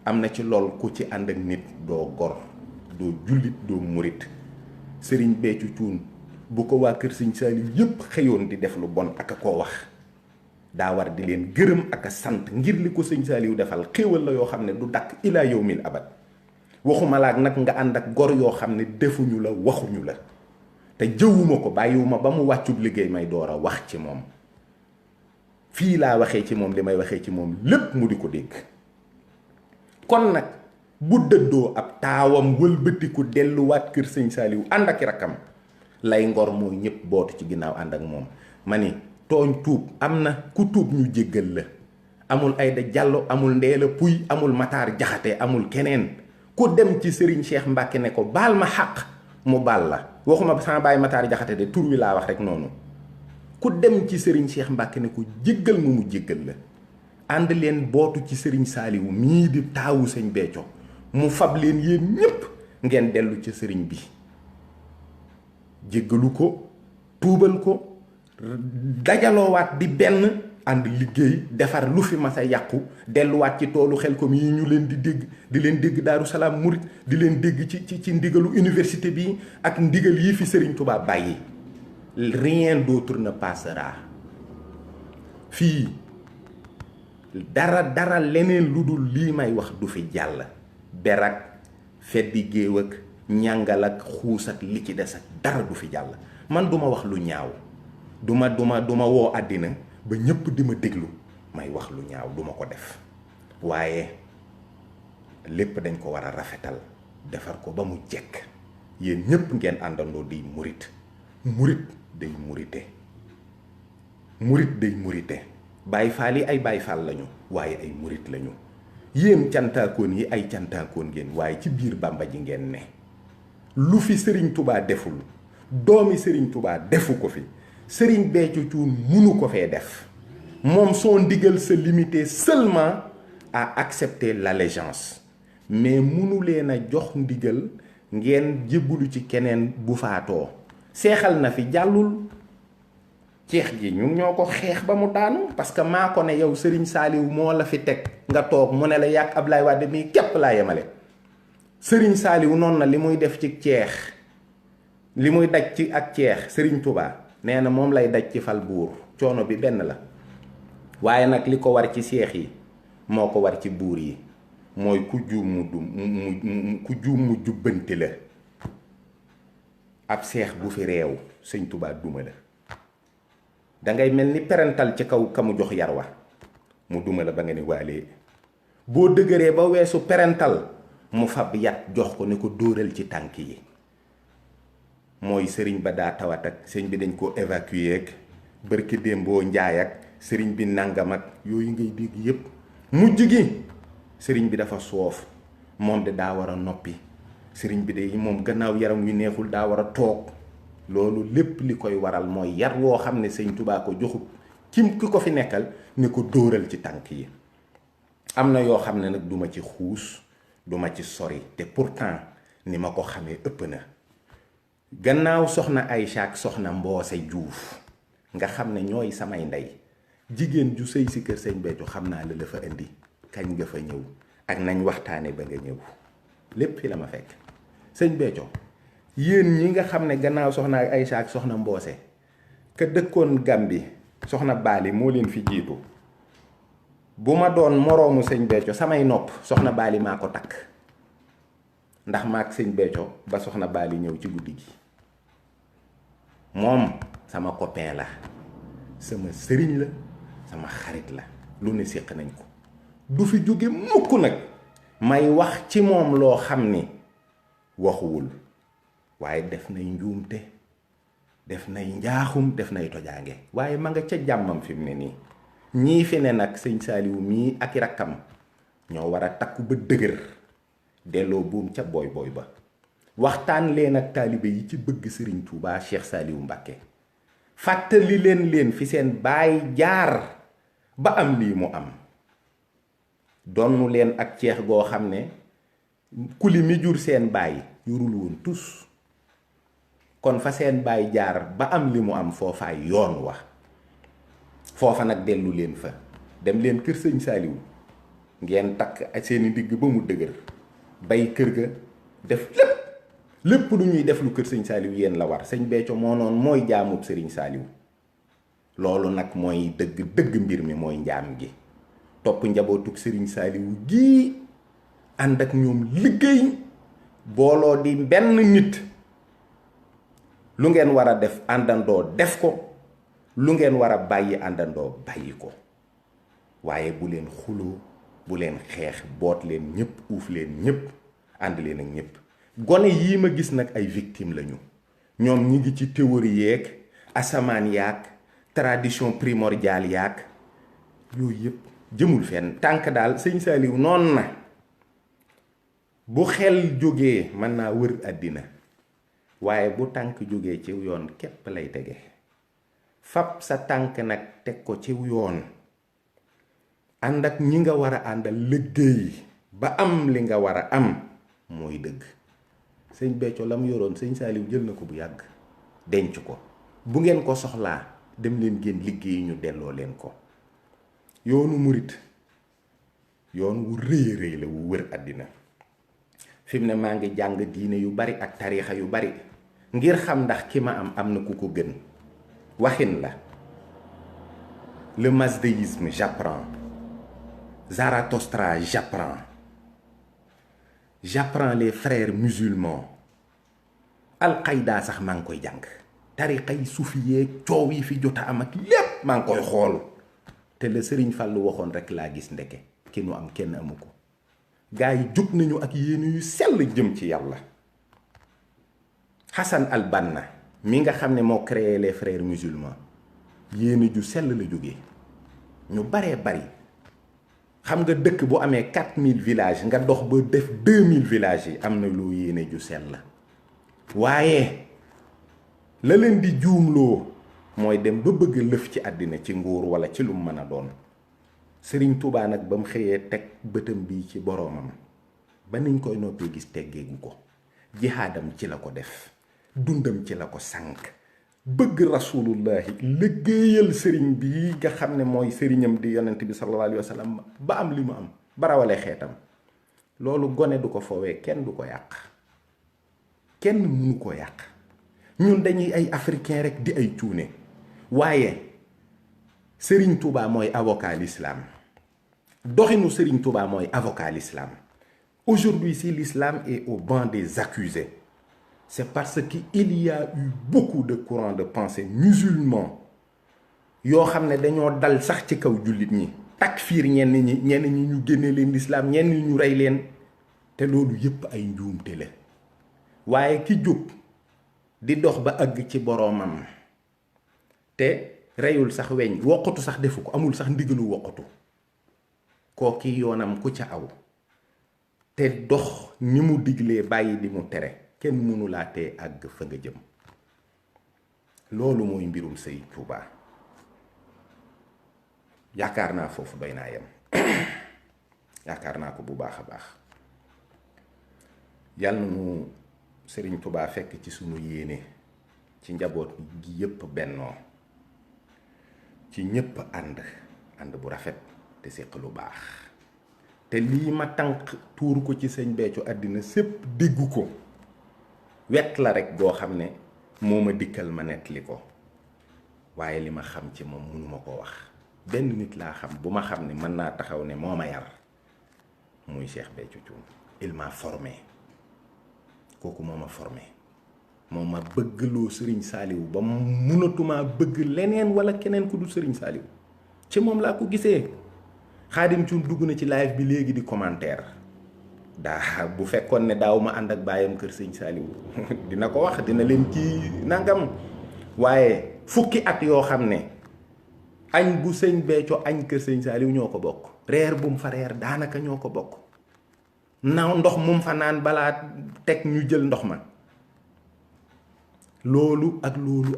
Speaker 1: am na ci lool ku ci ànd ak nit doo gor doo jullit doo murit. sëriñ Béthio Thioune bu ko waa kër sëñ Saliou yépp xëyoon di def lu bon ak a koo wax daa war di leen gërëm ak a sant ngir li ko sëñ Saliou defal xéewal la yoo xam ne du dakk ilaa yawmil abad. waxuma laak nag nga ànd ak gor yoo xam ne defuñu la waxuñu la te jëwuma ko bàyyiwuma ba mu wàccub liggéey may door a wax ci moom. fii laa waxee ci moom li may waxee ci moom lépp mu di ko dégg. kon nag bu dëddoo ab taawam wëlbatiku delluwaat kër sëñ Saliou ànd ak rakkam lay ngor mooy ñëpp bootu ci ginnaaw ànd ak moom. ma ni tooñ tuub am na ku tuub ñu jéggal la amul Aïda Diallo amul Ndéla Pouy amul Matar Jaxate amul keneen ku dem ci Serigne Cheikh Mbacke ne ko baal ma xaq mu baal la waxuma sama baay Matar Jaxate de tur wi laa wax rek noonu. ku dem ci Serigne Cheikh Mbacke ne ko jéggal mu jéggal la ànd leen bootu ci Serigne Saliou mii di taawu sëñ Béthio mu fab leen yéen ñépp ngeen dellu ca sëriñ bi jéggalu ko tuubal ko dajaloowaat di benn ànd liggéey defar lu fi mas a yàqu delluwaat ci toolu Xelkom yi ñu leen di leen dégg Daaru Salaam Murit di leen dégg ci ndigalu université bi ak ndigal yi fi Serigne Touba bàyyi. rien d'autre ne passera fii dara leneen lu dul lii may wax du fi jàll. berak feddi géew ak ñàngal ak xuus ak li ci des ak dara du fi jàll. man duma wax lu ñaaw duma woo àddina ba ñépp di ma déglu may wax lu ñaaw duma ko def waaye lépp dañ ko war a rafetal defar ko ba mu jekk yéen ñépp ngeen àndandoo di murit day murite Baay Faal yi ay Baay Faal lañu waaye ay murit lañu yéen cantaakoon yi ay cantaakoon ngeen waaye ci biir Bàmba ji ngeen ne lu fi Sëriñ Tubaa deful doomi Sëriñ Tubaa defu ko fi Sëriñ Béthio Thioune munu ko fee def moom son ndigal se limiter seulement à accepter l'allégeance mais munu leen a jox ndigal ngeen jébbalu ci keneen bu faatoo seexal na fi jàllul ceex gi ñun ñoo ko xeex ba mu daanu parce que maa ko ne yow Serigne Saliou moo la fi teg nga toog mu ne la yàgg Ablaye Wade mii képp laa yemale. Serigne Saliou noonu na li muy def ci ceex li muy daj ci ak ceex Serigne Touba nee na moom lay daj ci fal buur coono bi benn la waaye nag li ko war ci seex yi moo ko war ci buur yi mooy ku juum mu jubbanti la. ab seex bu fi réew sëñ Touba duma la dangay mel ni perantal ci kaw ka mu jox yar wa mu duma la ba nga ni waalee boo dëgëree ba weesu perantal mu fab yat jox ko ne ko dóoral ci tànk yi mooy sëriñ ba daa tawat ak sëñ bi dañ ko évacuer ak bërki démboo njaay ak sëriñ bi nangam ak yooyu ngay dégg yépp mujj gi sëriñ bi dafa soof moom de daa war a noppi sëriñ bi de moom gannaaw yaram wi neexul daa war a toog loolu lépp li koy waral mooy yar woo xam ne sëñ Tubaa ko joxut ki ko fi nekkal ne ko dóoral ci tànk yi. am na yoo xam ne nag duma ci xuus duma ci sori te pourtant ni ma ko xamee ëpp na gannaaw soxna Aïcha ak soxna Mboose Juuf nga xam ne ñooy samay ndey jigéen ju sëy si kër sëñ Béthio xam naa la fa indi kañ nga fa ñëw ak nañ waxtaane ba nga ñëw lépp fi la ma fekk sëñ Béthio yéen ñi nga xam ne gannaaw soxna Aïcha ak soxna Mboose ka dëkkoon Gàmbi soxna Baali moo leen fi jiitu bu ma doon moroomu sëñ Béthio samay nopp soxna Baali maa ko takk ndax maak sëñ Béthio ba soxna Baali ñëw ci guddi gi moom sama copain la sama sëriñ la sama xarit la lu ne séq nañ ko du fi jóge mukk nag may wax ci moom loo xam ni waxuwul waaye def nay njuumte def nay njaaxum def nay tojaange waaye ma nga ca jàmmam fi mu ne nii ñii fi ne nag sëñ Saliou mii ak i rakkam ñoo war a takku ba dëgër delloo buum ca booy booy ba waxtaan leen ak taalibe yi ci bëgg Sëriñ Tuubaa Cheikh Saliou Mbacké fàttali leen fi seen baay jaar ba am lii mu am donnu leen ak ceex goo xam ne kuli mi jur seen baay yurul woon tus kon fa seen baay jaar ba am li mu am foofaay yoon wax foofa nag dellu leen fa dem leen kër sëñ Saaliw ngeen takk seeni digg ba mu dëgër bay kër ga def lépp lu ñuy def lu kër sëñ Saaliw yéen la war. sëñ Béthio moo noonu mooy jaamub sëriñ Saaliw loolu nag mooy dëgg mbir mi mooy njaam gi topp njabootug sëriñ Saaliw gii ànd ak ñoom liggéey booloo di benn nit lu ngeen war a def àndandoo def ko lu ngeen war a bàyyi àndandoo bàyyi ko waaye bu leen xuloo bu leen xeex boot leen ñëpp uuf leen ñëpp ànd leen ak ñëpp. gone yii ma gis nag ay victime lañu ñoom ñi ngi ci théorie yeeg asamaan yaag tradition primordiale yaag yooyu yëpp jëmul fenn. tànk daal sëñ Saaliw noon na bu xel jógee mën naa wër àddina waaye bu tànk jógee ci yoon képp lay tege fab sa tànk nag teg ko ci yoon ànd ak ñi nga war a àndal liggéey ba am li nga war a am mooy dëgg. sëñ Béthio la mu yoroon sëñ Saaliw jël na ko bu yàgg denc ko bu ngeen ko soxlaa dem leen ngeen liggéey ñu delloo leen ko. yoonu murit yoon wu rëy rëy la wu wër àddina fi mu ne maa ngi jàng diine yu bari ak tariixa yu bari ngir xam ndax ki ma am na ku ko gën. waxin la le mazdéisme j'apprends, Zarathustra j'apprends les frères musulmans, Al-Qaïda sax maa ngi koy jàng tariixa yi suufi yeeg coow yi fi jota am ak lépp maa ngi koy xool te la Sëriñ Fallu waxoon rek laa gis ndeke ki nu am kenn amu ko. gaa yi jóg nañu ak yéene yu sell jëm ci yàlla. Hassan al-Banna mi nga xam ne moo créé les frères musulmans yéene ju sell la jógee ñu baree bari xam nga dëkk bu amee 4000 villages nga dox ba def 2000 villages yi am na loo yéene ju sell la waaye la leen di juumloo mooy dem ba bëgg lëf ci àddina ci nguur wala ci lu mën a doon. Sëriñ Tuubaa nag ba mu xëyee teg bëtam bi ci boroomam ba niñ koy noppee gis teggeegu ko jihaadam ci la ko def dundam ci la ko sànk bëgg rasulullahi liggéeyal sëriñ bi nga xam ne mooy sëriñam di yonent bi sallallahu alayhi wa sallam ba am li mu am ba rawale xeetam. loolu gone du ko foowee kenn du ko yàq kenn mënu ko yàq ñun dañuy ay africain rek di ay cuune waaye Sëriñ Tuubaa mooy avocat l'islam doxinu Sëriñ Tuubaa mooy avocat l'islam. Aujourd'hui si l'islam est au banc des accusés c'est parce qu'il y a eu beaucoup de courants de pensée musulmans yoo xam ne dañoo dal sax ci kaw jullit ñi takfiir ñenn ñi ñu génne leen l'islam ñenn ñi ñu rey leen te loolu yépp ay njuumte la waaye ki jóg di dox ba àgg ci boroomam te reyul sax weñ woqatu sax defu ko amul sax ndigalu woqatu kooki yoonam ku ca aw te dox ni mu diglee bàyyi li mu tere kenn mënu laa tee àgg fa nga jëm. loolu mooy mbirum Sëriñ Tuubaa yaakaar naa foofu doy naa yem yaakaar naa ko bu baax a baax. yàlla na nu Sëriñ Tuubaa fekk ci sunu yéene ci njaboot gi yépp bennoo ci ñépp ànd bu rafet te séq lu baax te lii ma tànk tuur ko ci sëñ Béthio àddina sépp déggu ko wet la rek goo xam ne moo ma dikkal ma nettali ko waaye li ma xam ci moom mënuma ko wax. benn nit laa xam bu ma xam ne mën naa taxaw ne moo ma yar muy Cheikh Béthio Thioune. il m'a formé kooku moo ma formé moo ma bëggloo Sëriñ Saaliw ba mënatumaa bëgg leneen wala keneen ku dul Sëriñ Saaliw ci moom laa ko gisee. Xaadim Thioune dugg na ci live bi léegi di commentaire daa bu fekkoon ne daaw ma ànd ak baayam kër Sëriñ Saaliw dina ko wax dina leen kii nangam waaye fukki at yoo xam ne añ bu sëñ Béthio añ kër Sëriñ Saaliw ñoo ko bokk reer bu mu fa reer daanaka ñoo ko bokk naaw ndox mu mu fa naan balaa teg ñu jël ndox ma loolu ak loolu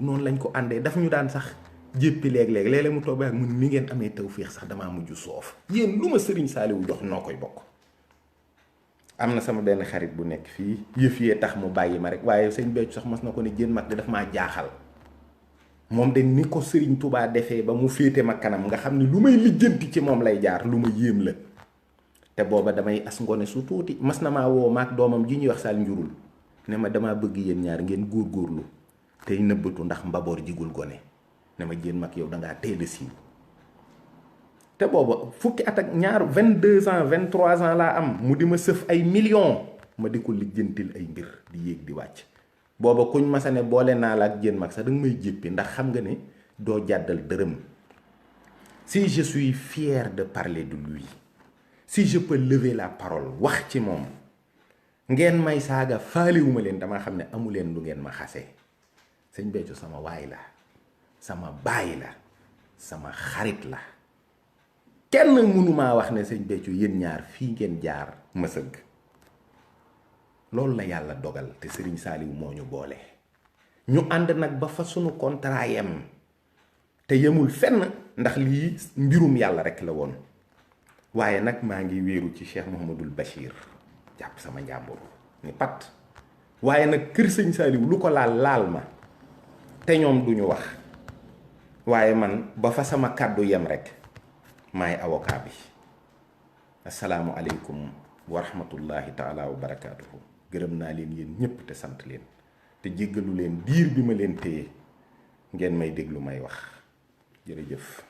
Speaker 1: noonu lañ ko àndee daf ñu daan sax jéppi léeg-léeg mu toog ba mun ni ngeen amee tawféex sax damaa mujj soof yéen lu ma Sëriñ Saaliw jox noo koy bokk am na sama benn xarit bu nekk fii yëf yee tax mu bàyyi ma rek waaye sëñ Béthio sax mas na ko ne Diène Mag de daf maa jaaxal moom de ni ko Serigne Touba defee ba mu féete ma kanam nga xam ne lu may lijjanti ci moom lay jaar lu ma yéem la te booba damay as ngone su tuuti mas na maa woo maak doomam ji ñuy wax Sall njurul ne ma damaa bëgg yéen ñaar ngeen góorgóorlu tey nëbbatu ndax mbaboor jigul gone ne ma Diène Mag yow dangaa teel a siiw te booba fukki at ak ñaar 22 ans 23 ans laa am mu di ma sëf ay millions ma di ko lijjantil ay mbir di yéeg di wàcc booba kuñ ma sa ne boole naa la ak Diène Mag sax danga may jéppi ndax xam nga ne doo jàddal dërëm. Si je suis fier de parler de lui si je peux lever la parole wax ci moom ngeen may saaga faaliwuma leen dama xam ne amu leen lu ngeen ma xasee sëñ Béthio sama waay la sama baay la sama xarit la kenn mënumaa wax ne sëñ Béthio yéen ñaar fii ngeen jaar ma sëgg loolu la yàlla dogal te Serigne Saliou moo ñu boole ñu ànd nag ba fa sunu contrat yem te yemul fenn ndax lii mbirum yàlla rek la woon waaye nag maa ngi wéeru ci Cheikh Mouhamadoul Bachir jàpp sama njàmbur ni pat waaye nag kër sëñ Saliou lu ko laal ma te ñoom duñu wax waaye man ba fa sama kàddu yem rek maay avocat bi asalaamu aleykum wa rahmatullahi taala wa barakaatuhu gërëm naa leen yéen ñépp te sant leen te jéggalu leen diir bi ma leen téye ngeen may déglu may wax jërëjëf